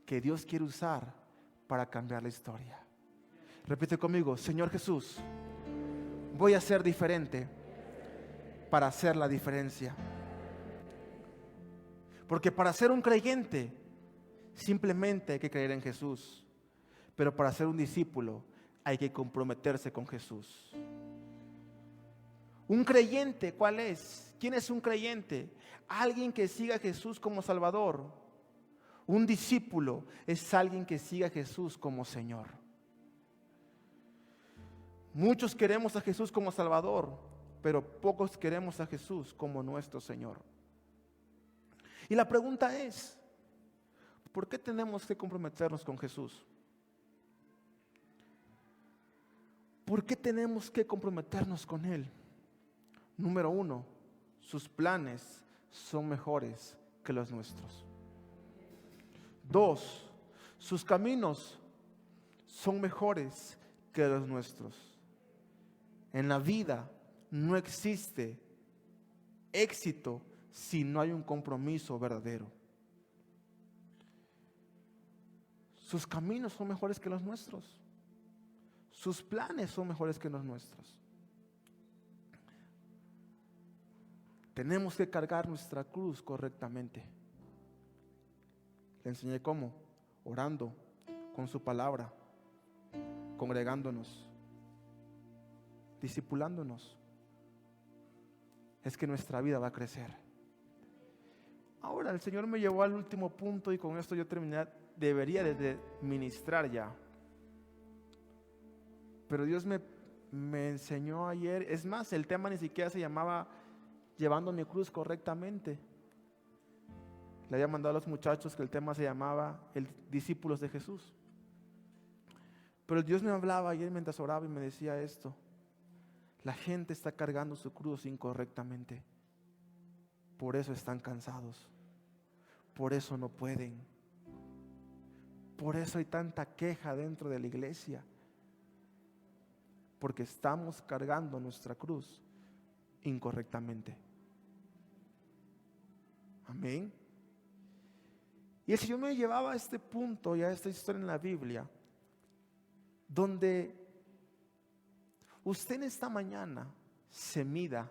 que Dios quiere usar para cambiar la historia. Repite conmigo: Señor Jesús, voy a ser diferente para hacer la diferencia. Porque para ser un creyente simplemente hay que creer en Jesús, pero para ser un discípulo hay que comprometerse con Jesús. Un creyente, ¿cuál es? ¿Quién es un creyente? Alguien que siga a Jesús como Salvador. Un discípulo es alguien que siga a Jesús como Señor. Muchos queremos a Jesús como Salvador, pero pocos queremos a Jesús como nuestro Señor. Y la pregunta es, ¿por qué tenemos que comprometernos con Jesús? ¿Por qué tenemos que comprometernos con Él? Número 1, sus planes son mejores que los nuestros. 2, sus caminos son mejores que los nuestros. En la vida no existe éxito si no hay un compromiso verdadero. Sus caminos son mejores que los nuestros. Sus planes son mejores que los nuestros. Tenemos que cargar nuestra cruz correctamente. Le enseñé cómo: orando, con su palabra, congregándonos, discipulándonos. Es que nuestra vida va a crecer. Ahora el Señor me llevó al último punto y con esto yo terminé. Debería de ministrar ya. Pero Dios me enseñó ayer. Es más, el tema ni siquiera se llamaba llevando mi cruz correctamente. Le había mandado a los muchachos que el tema se llamaba discípulos de Jesús. Pero Dios me hablaba ayer mientras oraba y me decía esto: la gente está cargando su cruz incorrectamente. Por eso están cansados. Por eso no pueden. Por eso hay tanta queja dentro de la iglesia. Porque estamos cargando nuestra cruz incorrectamente. Amén. Y el Señor me llevaba a este punto y a esta historia en la Biblia, donde usted en esta mañana se mida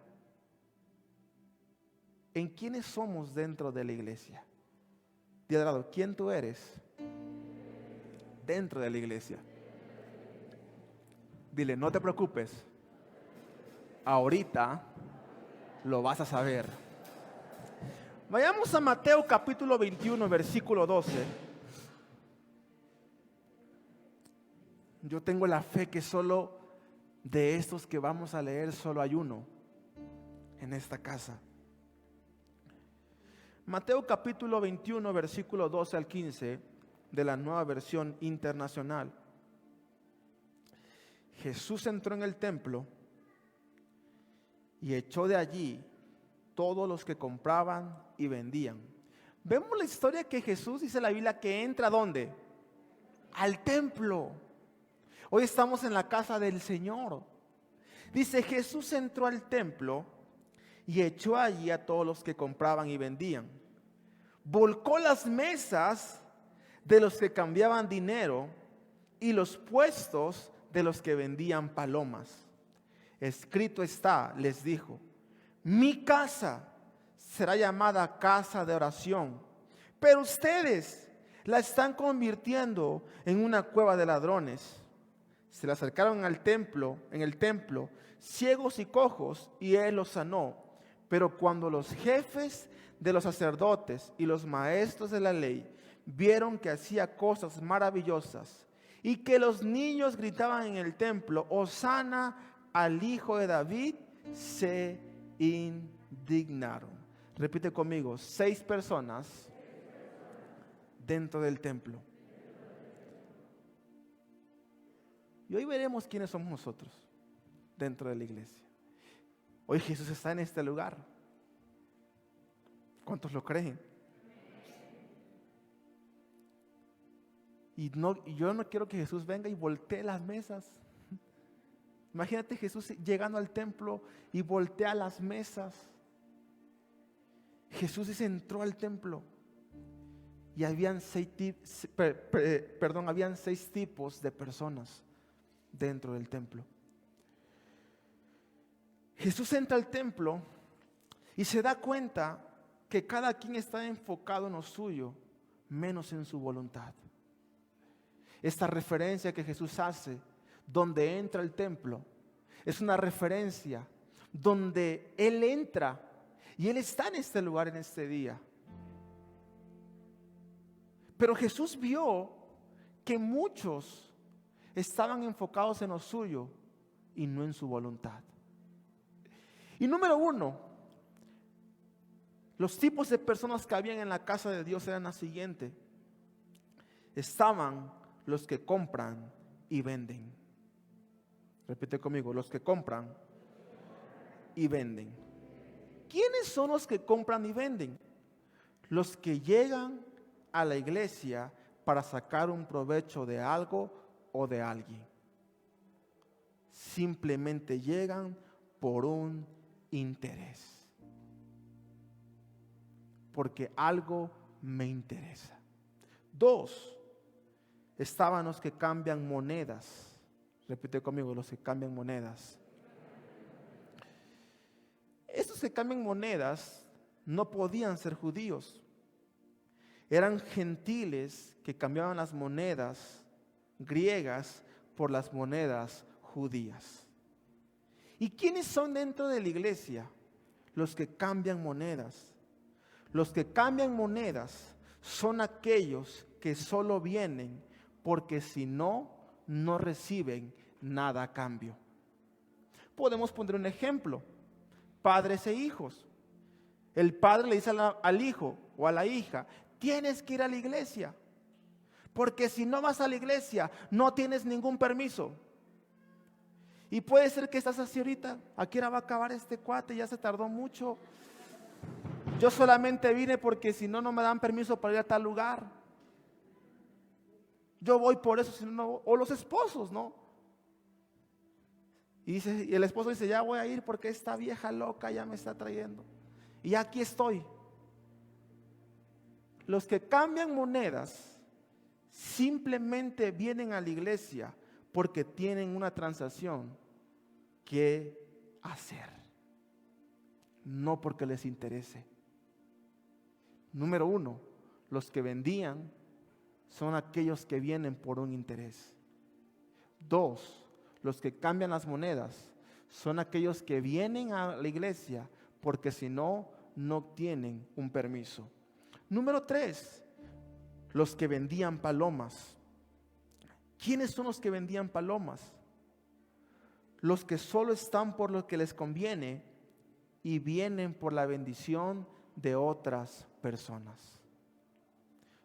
en quiénes somos dentro de la iglesia. Dile al lado, ¿quién tú eres dentro de la iglesia? Dile, no te preocupes, ahorita lo vas a saber. Vayamos a Mateo capítulo 21, versículo 12. Yo tengo la fe que solo de estos que vamos a leer, solo hay uno en esta casa. Mateo capítulo 21, versículo 12 al 15, de la Nueva Versión Internacional. Jesús entró en el templo y echó de allí todos los que compraban y vendían. Vemos la historia que Jesús, dice la Biblia, que entra ¿dónde? Al templo. Hoy estamos en la casa del Señor. Dice, Jesús entró al templo y echó allí a todos los que compraban y vendían. Volcó las mesas de los que cambiaban dinero y los puestos de los que vendían palomas. Escrito está, les dijo, mi casa será llamada casa de oración, pero ustedes la están convirtiendo en una cueva de ladrones. Se le acercaron al templo, en el templo, ciegos y cojos, y él los sanó. Pero cuando los jefes de los sacerdotes y los maestros de la ley vieron que hacía cosas maravillosas y que los niños gritaban en el templo, Hosana al Hijo de David, se indignaron. Repite conmigo, 6 personas dentro del templo. Y hoy veremos quiénes somos nosotros dentro de la iglesia. Hoy Jesús está en este lugar. ¿Cuántos lo creen? Y yo no quiero que Jesús venga y voltee las mesas. Imagínate Jesús llegando al templo y voltea las mesas. Jesús dice, entró al templo y habían 6 tipos de personas dentro del templo. Jesús entra al templo y se da cuenta que cada quien está enfocado en lo suyo, menos en su voluntad. Esta referencia que Jesús hace, donde entra el templo, es una referencia donde Él entra y Él está en este lugar en este día. Pero Jesús vio que muchos estaban enfocados en lo suyo y no en su voluntad. Y número 1, los tipos de personas que habían en la casa de Dios eran las siguientes. Estaban los que compran y venden. Repite conmigo, los que compran y venden. ¿Quiénes son los que compran y venden? Los que llegan a la iglesia para sacar un provecho de algo o de alguien. Simplemente llegan por un interés. Porque algo me interesa. 2, estaban los que cambian monedas. Repite conmigo, los que cambian monedas. Estos que cambian monedas no podían ser judíos. Eran gentiles que cambiaban las monedas griegas por las monedas judías. ¿Y quiénes son dentro de la iglesia? Los que cambian monedas. Los que cambian monedas son aquellos que solo vienen porque si no, no reciben nada a cambio. Podemos poner un ejemplo. Padres e hijos. El padre le dice al hijo o a la hija, tienes que ir a la iglesia, porque si no vas a la iglesia, no tienes ningún permiso. Y puede ser que estás así ahorita, ¿a qué hora va a acabar este cuate? Ya se tardó mucho. Yo solamente vine porque si no, no me dan permiso para ir a tal lugar. Yo voy por eso, si no, o los esposos, ¿no? Y el esposo dice, ya voy a ir porque esta vieja loca ya me está trayendo. Y aquí estoy. los que cambian monedas simplemente vienen a la iglesia porque tienen una transacción que hacer, no porque les interese. Número 1, los que vendían son aquellos que vienen por un interés. 2, los que cambian las monedas son aquellos que vienen a la iglesia porque si no, no tienen un permiso. Número 3, los que vendían palomas. ¿Quiénes son los que vendían palomas? Los que solo están por lo que les conviene y vienen por la bendición de otras personas.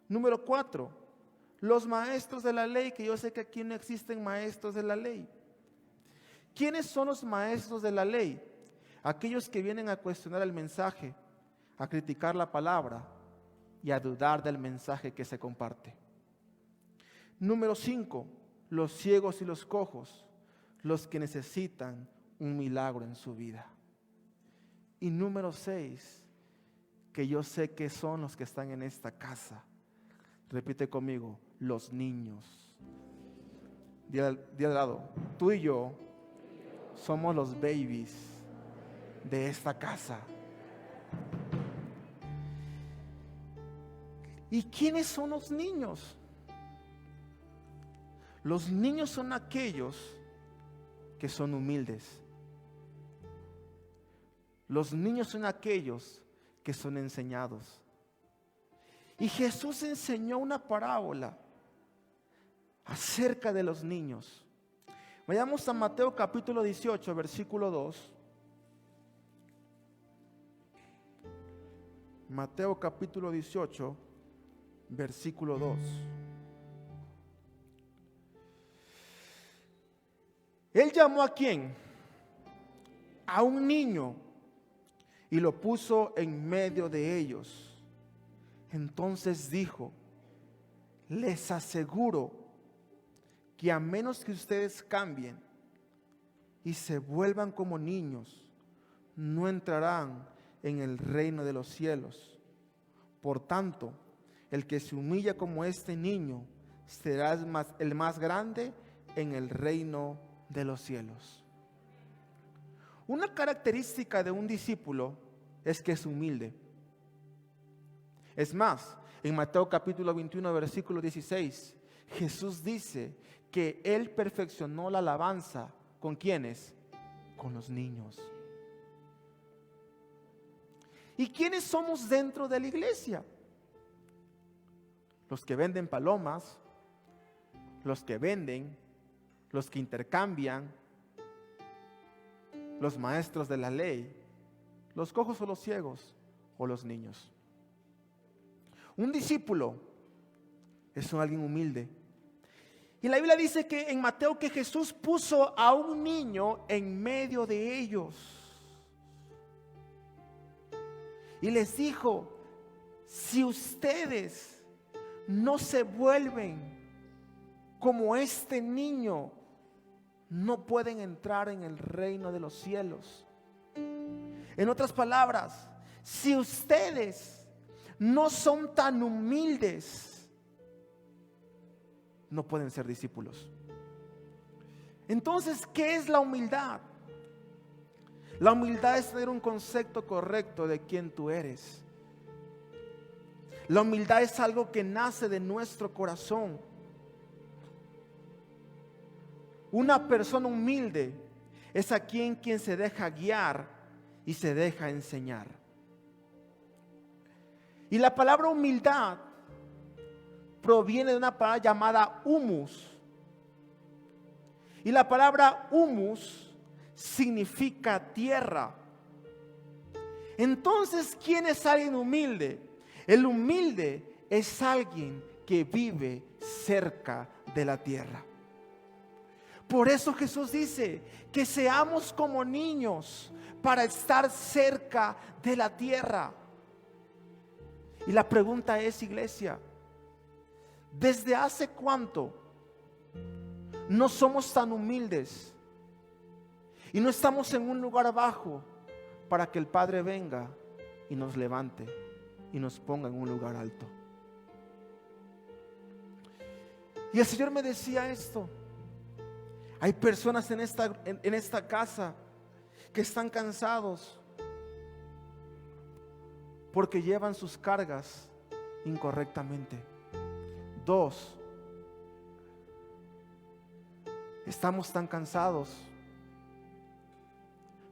Número 4, los maestros de la ley, que yo sé que aquí no existen maestros de la ley. ¿Quiénes son los maestros de la ley? Aquellos que vienen a cuestionar el mensaje, a criticar la palabra y a dudar del mensaje que se comparte. Número 5, los ciegos y los cojos, los que necesitan un milagro en su vida. Y número 6, que yo sé que son los que están en esta casa. Repite conmigo, los niños. Di al lado, tú y yo somos los babies de esta casa. ¿Y quiénes son los niños? Los niños son aquellos que son humildes. Los niños son aquellos que son enseñados. Y Jesús enseñó una parábola acerca de los niños. Vayamos a Mateo capítulo 18, versículo 2. Mateo capítulo 18, versículo 2. Él llamó ¿a quién? A un niño y lo puso en medio de ellos. Entonces dijo: les aseguro que a menos que ustedes cambien y se vuelvan como niños, no entrarán en el reino de los cielos. Por tanto, el que se humilla como este niño será el más grande en el reino de los cielos. Una característica de un discípulo es que es humilde. Es más, en Mateo capítulo 21, versículo 16, Jesús dice que Él perfeccionó la alabanza. ¿Con quiénes? Con los niños. ¿Y quiénes somos dentro de la iglesia? Los que venden palomas, los que venden, los que intercambian, los maestros de la ley, los cojos o los ciegos o los niños. Un discípulo es alguien humilde. Y la Biblia dice que en Mateo que Jesús puso a un niño en medio de ellos. Y les dijo: si ustedes no se vuelven como este niño, no pueden entrar en el reino de los cielos. En otras palabras, si ustedes no son tan humildes, no pueden ser discípulos. Entonces, ¿qué es la humildad? La humildad es tener un concepto correcto de quién tú eres. La humildad es algo que nace de nuestro corazón. Una persona humilde es a quien se deja guiar y se deja enseñar. Y la palabra humildad proviene de una palabra llamada humus. Y la palabra humus significa tierra. Entonces, ¿quién es alguien humilde? El humilde es alguien que vive cerca de la tierra. Por eso Jesús dice que seamos como niños para estar cerca de la tierra. Y la pregunta es, iglesia, ¿desde hace cuánto no somos tan humildes y no estamos en un lugar abajo para que el Padre venga y nos levante y nos ponga en un lugar alto? Y el Señor me decía esto: hay personas en esta casa que están cansados porque llevan sus cargas incorrectamente. 2, estamos tan cansados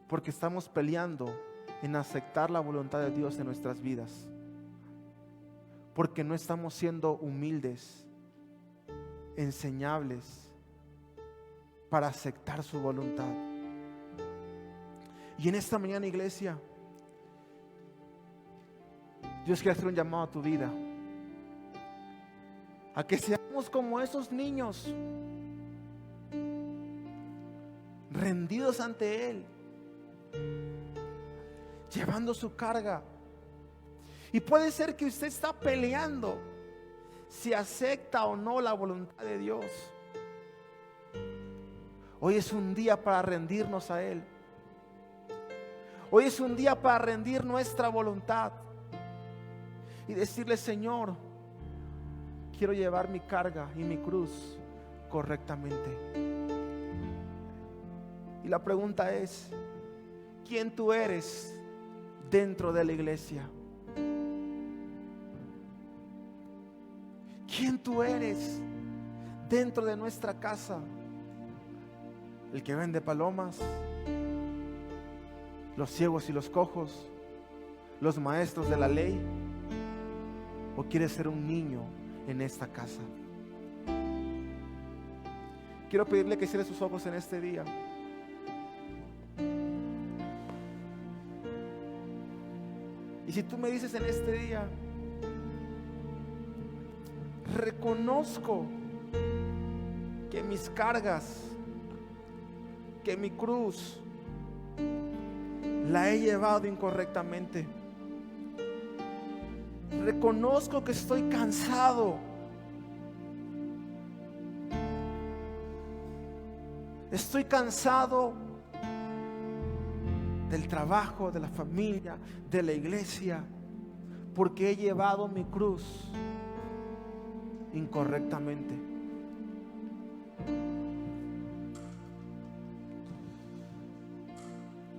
porque estamos peleando en aceptar la voluntad de Dios en nuestras vidas, porque no estamos siendo humildes, enseñables para aceptar su voluntad. Y en esta mañana, iglesia, Dios quiere hacer un llamado a tu vida, a que seamos como esos niños, rendidos ante Él, llevando su carga. Y puede ser que usted está peleando si acepta o no la voluntad de Dios. Hoy es un día para rendirnos a Él. Hoy es un día para rendir nuestra voluntad y decirle: Señor, quiero llevar mi carga y mi cruz correctamente. Y la pregunta es: ¿quién tú eres dentro de la iglesia? ¿Quién tú eres dentro de nuestra casa? ¿El que vende palomas? ¿Los ciegos y los cojos? ¿Los maestros de la ley? ¿O quieres ser un niño en esta casa? Quiero pedirle que cierre sus ojos en este día. Y si tú me dices en este día: reconozco que mis cargas, que mi cruz la he llevado incorrectamente. Reconozco que estoy cansado. Estoy cansado del trabajo, de la familia, de la iglesia, porque he llevado mi cruz incorrectamente.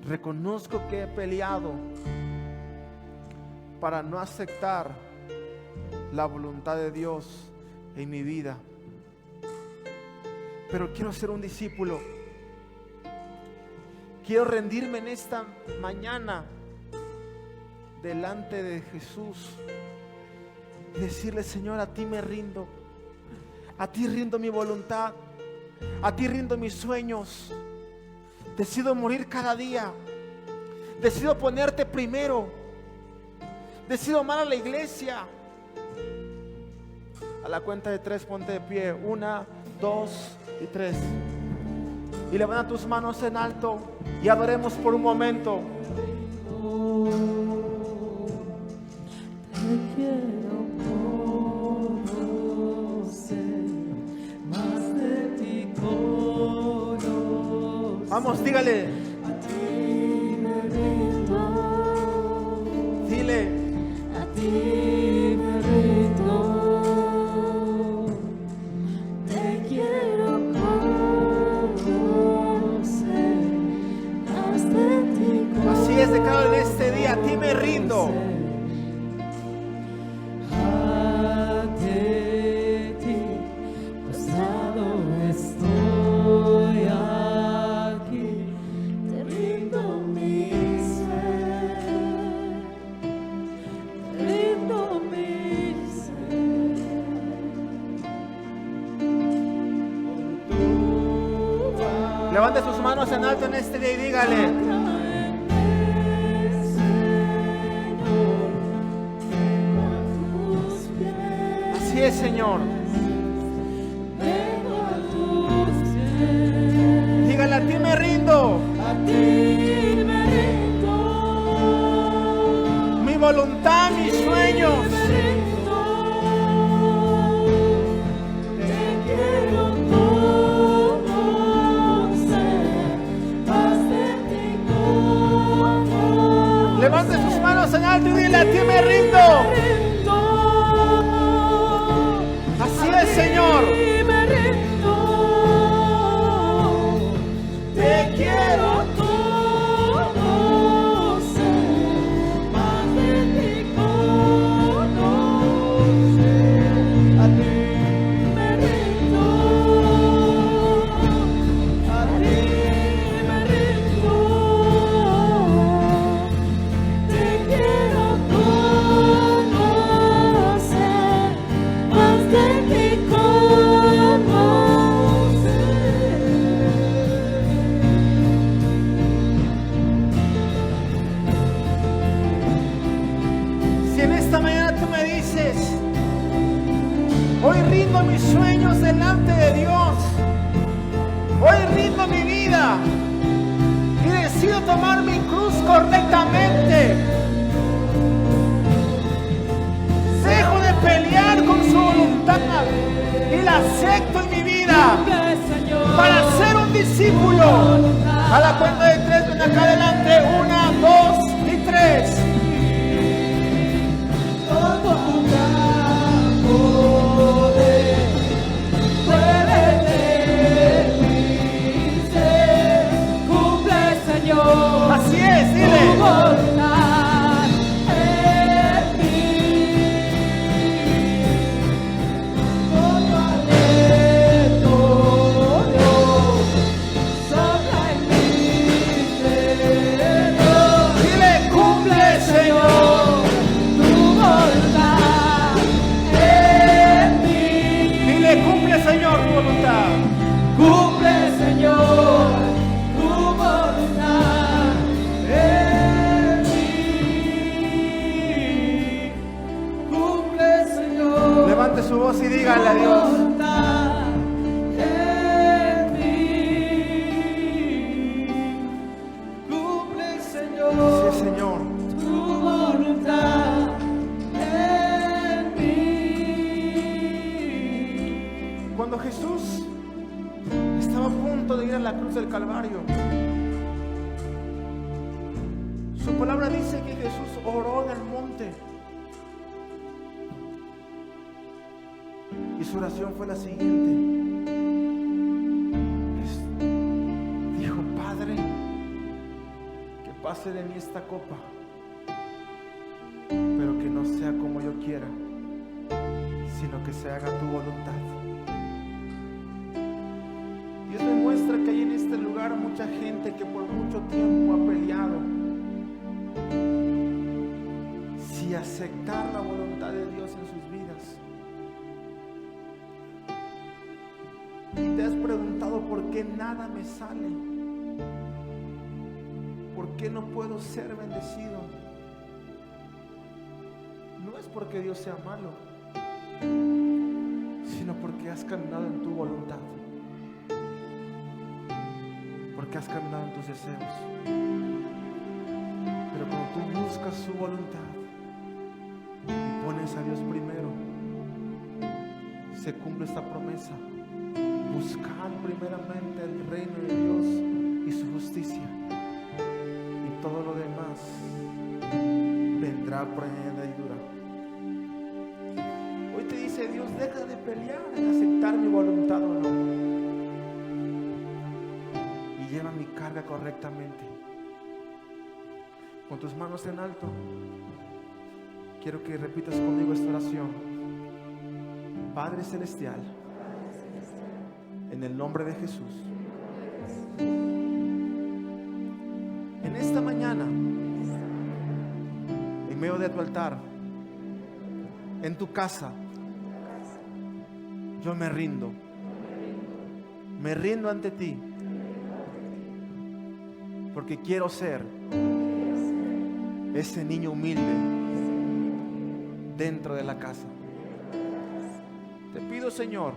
Reconozco que he peleado para no aceptar la voluntad de Dios en mi vida, pero quiero ser un discípulo. Quiero rendirme en esta mañana delante de Jesús y decirle: Señor, a ti me rindo, a ti rindo mi voluntad, a ti rindo mis sueños. Decido morir cada día, decido ponerte primero, decido amar a la iglesia. A la cuenta de 3, ponte de pie. 1, 2 y 3. Y levanta tus manos en alto y adoremos por un momento. Te quiero conocer, más de ti conocer. Vamos, dígale. A ti me rindo. Dile. A ti me rindo. Te quiero conocer, más de ti conocer. Así es, declaro en este día: a ti me rindo. Levante sus manos en alto en este día y dígale: así es, Señor. Dígale: a ti me rindo. A ti me rindo. Mi voluntad, mis sueños. Levante sus manos en alto y dile: a ti me rindo. correctamente. Dejo de pelear con su voluntad y la acepto en mi vida para ser un discípulo. A la cuenta de 3, ven acá adelante. 1, 2 y 3. Así es, dile. Dile, cumple, Señor, tu voluntad en mí. Dile, cumple, Señor, tu voluntad. Cumple, Señor, tu voluntad en mí. Cumple, Señor. Levante su voz y dígale a Dios. Sí, Señor. Tu voluntad en mí. Cuando Jesús estaba a punto de ir a la cruz del Calvario, su palabra dice que Jesús oró en el monte. Y su oración fue la siguiente. Dijo: Padre, que pase de mí esta copa, pero que no sea como yo quiera, sino que se haga tu voluntad. Dios me muestra que hay en este lugar mucha gente que por mucho tiempo ha peleado si aceptar la voluntad de Dios en sus vidas. Y te has preguntado por qué nada me sale. ¿Por qué no puedo ser bendecido? No es porque Dios sea malo, sino porque has caminado en tu voluntad, porque has caminado en tus deseos. Pero cuando tú buscas su voluntad y pones a Dios primero, se cumple esta promesa: buscar primeramente el reino de Dios y su justicia, y todo lo demás vendrá por añadidura. Hoy te dice Dios: deja de pelear en aceptar mi voluntad o no, y lleva mi carga correctamente. Con tus manos en alto, quiero que repitas conmigo esta oración. Padre Celestial, en el nombre de Jesús, en esta mañana, en medio de tu altar, en tu casa, yo me rindo ante ti, porque quiero ser ese niño humilde dentro de la casa. Te pido, Señor,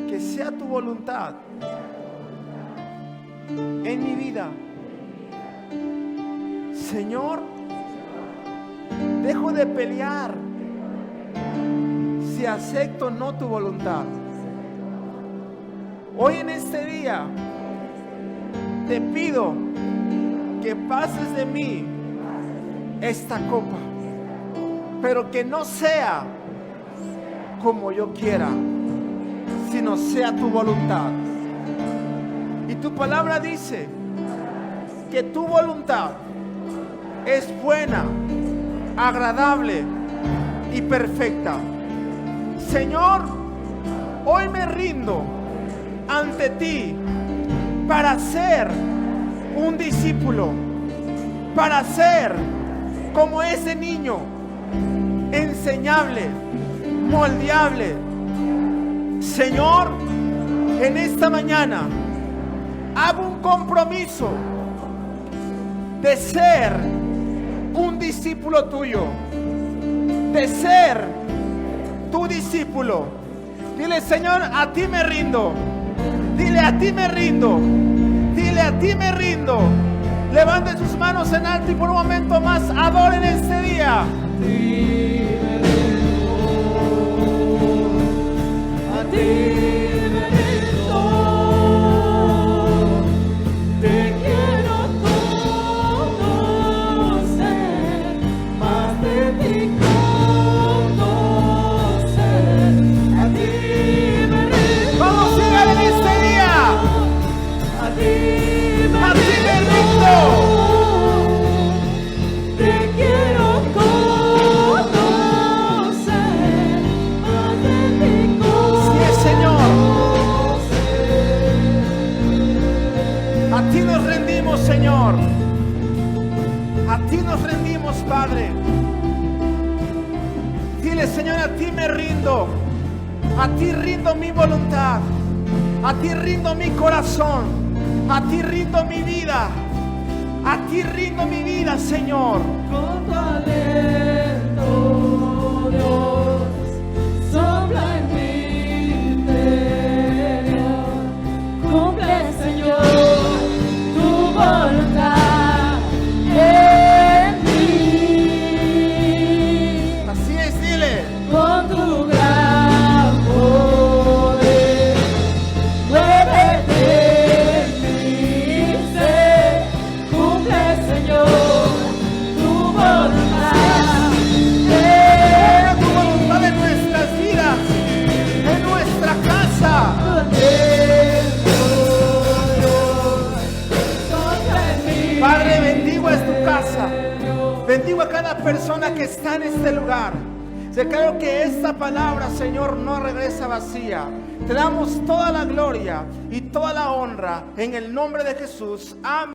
que sea tu voluntad en mi vida. Señor, dejo de pelear si acepto o no tu voluntad. Hoy en este día te pido que pases de mí esta copa, pero que no sea como yo quiera, sino sea tu voluntad. Y tu palabra dice que tu voluntad es buena, agradable y perfecta. Señor, hoy me rindo ante ti para ser un discípulo, para ser como ese niño, enseñable, moldeable. Señor, en esta mañana hago un compromiso de ser un discípulo tuyo, de ser tu discípulo. Dile: Señor, a ti me rindo. Dile: a ti me rindo. Dile: a ti me rindo. Levanten sus manos en alto y por un momento más adoren este día. A ti me rindo, te quiero conocer, más de ti conocer. A ti me rindo. Vamos, sigan en este día. A ti me rindo. Te quiero conocer, más de ti Sí, Señor. conocer. A ti nos rendimos, Señor. A ti nos rendimos, Padre. Dile, Señor, a ti me rindo. A ti rindo mi voluntad. A ti rindo mi corazón. A ti rindo mi vida. A ti rindo mi vida, Señor. Con tu aliento, Dios, sopla en mi interior. Cumple, Señor, tu voluntad en mí. Así es, dile. Con tu gran poder, muévete en mi ser. Cumple, Señor, tu voluntad Haga tu voluntad en nuestras vidas, en nuestra casa. Padre, bendigo a tu casa. Bendigo a cada persona que está en este lugar. Declaro que esta palabra, Señor, no regresa vacía. Te damos toda la gloria y toda la honra en el nombre de Jesús. Amén.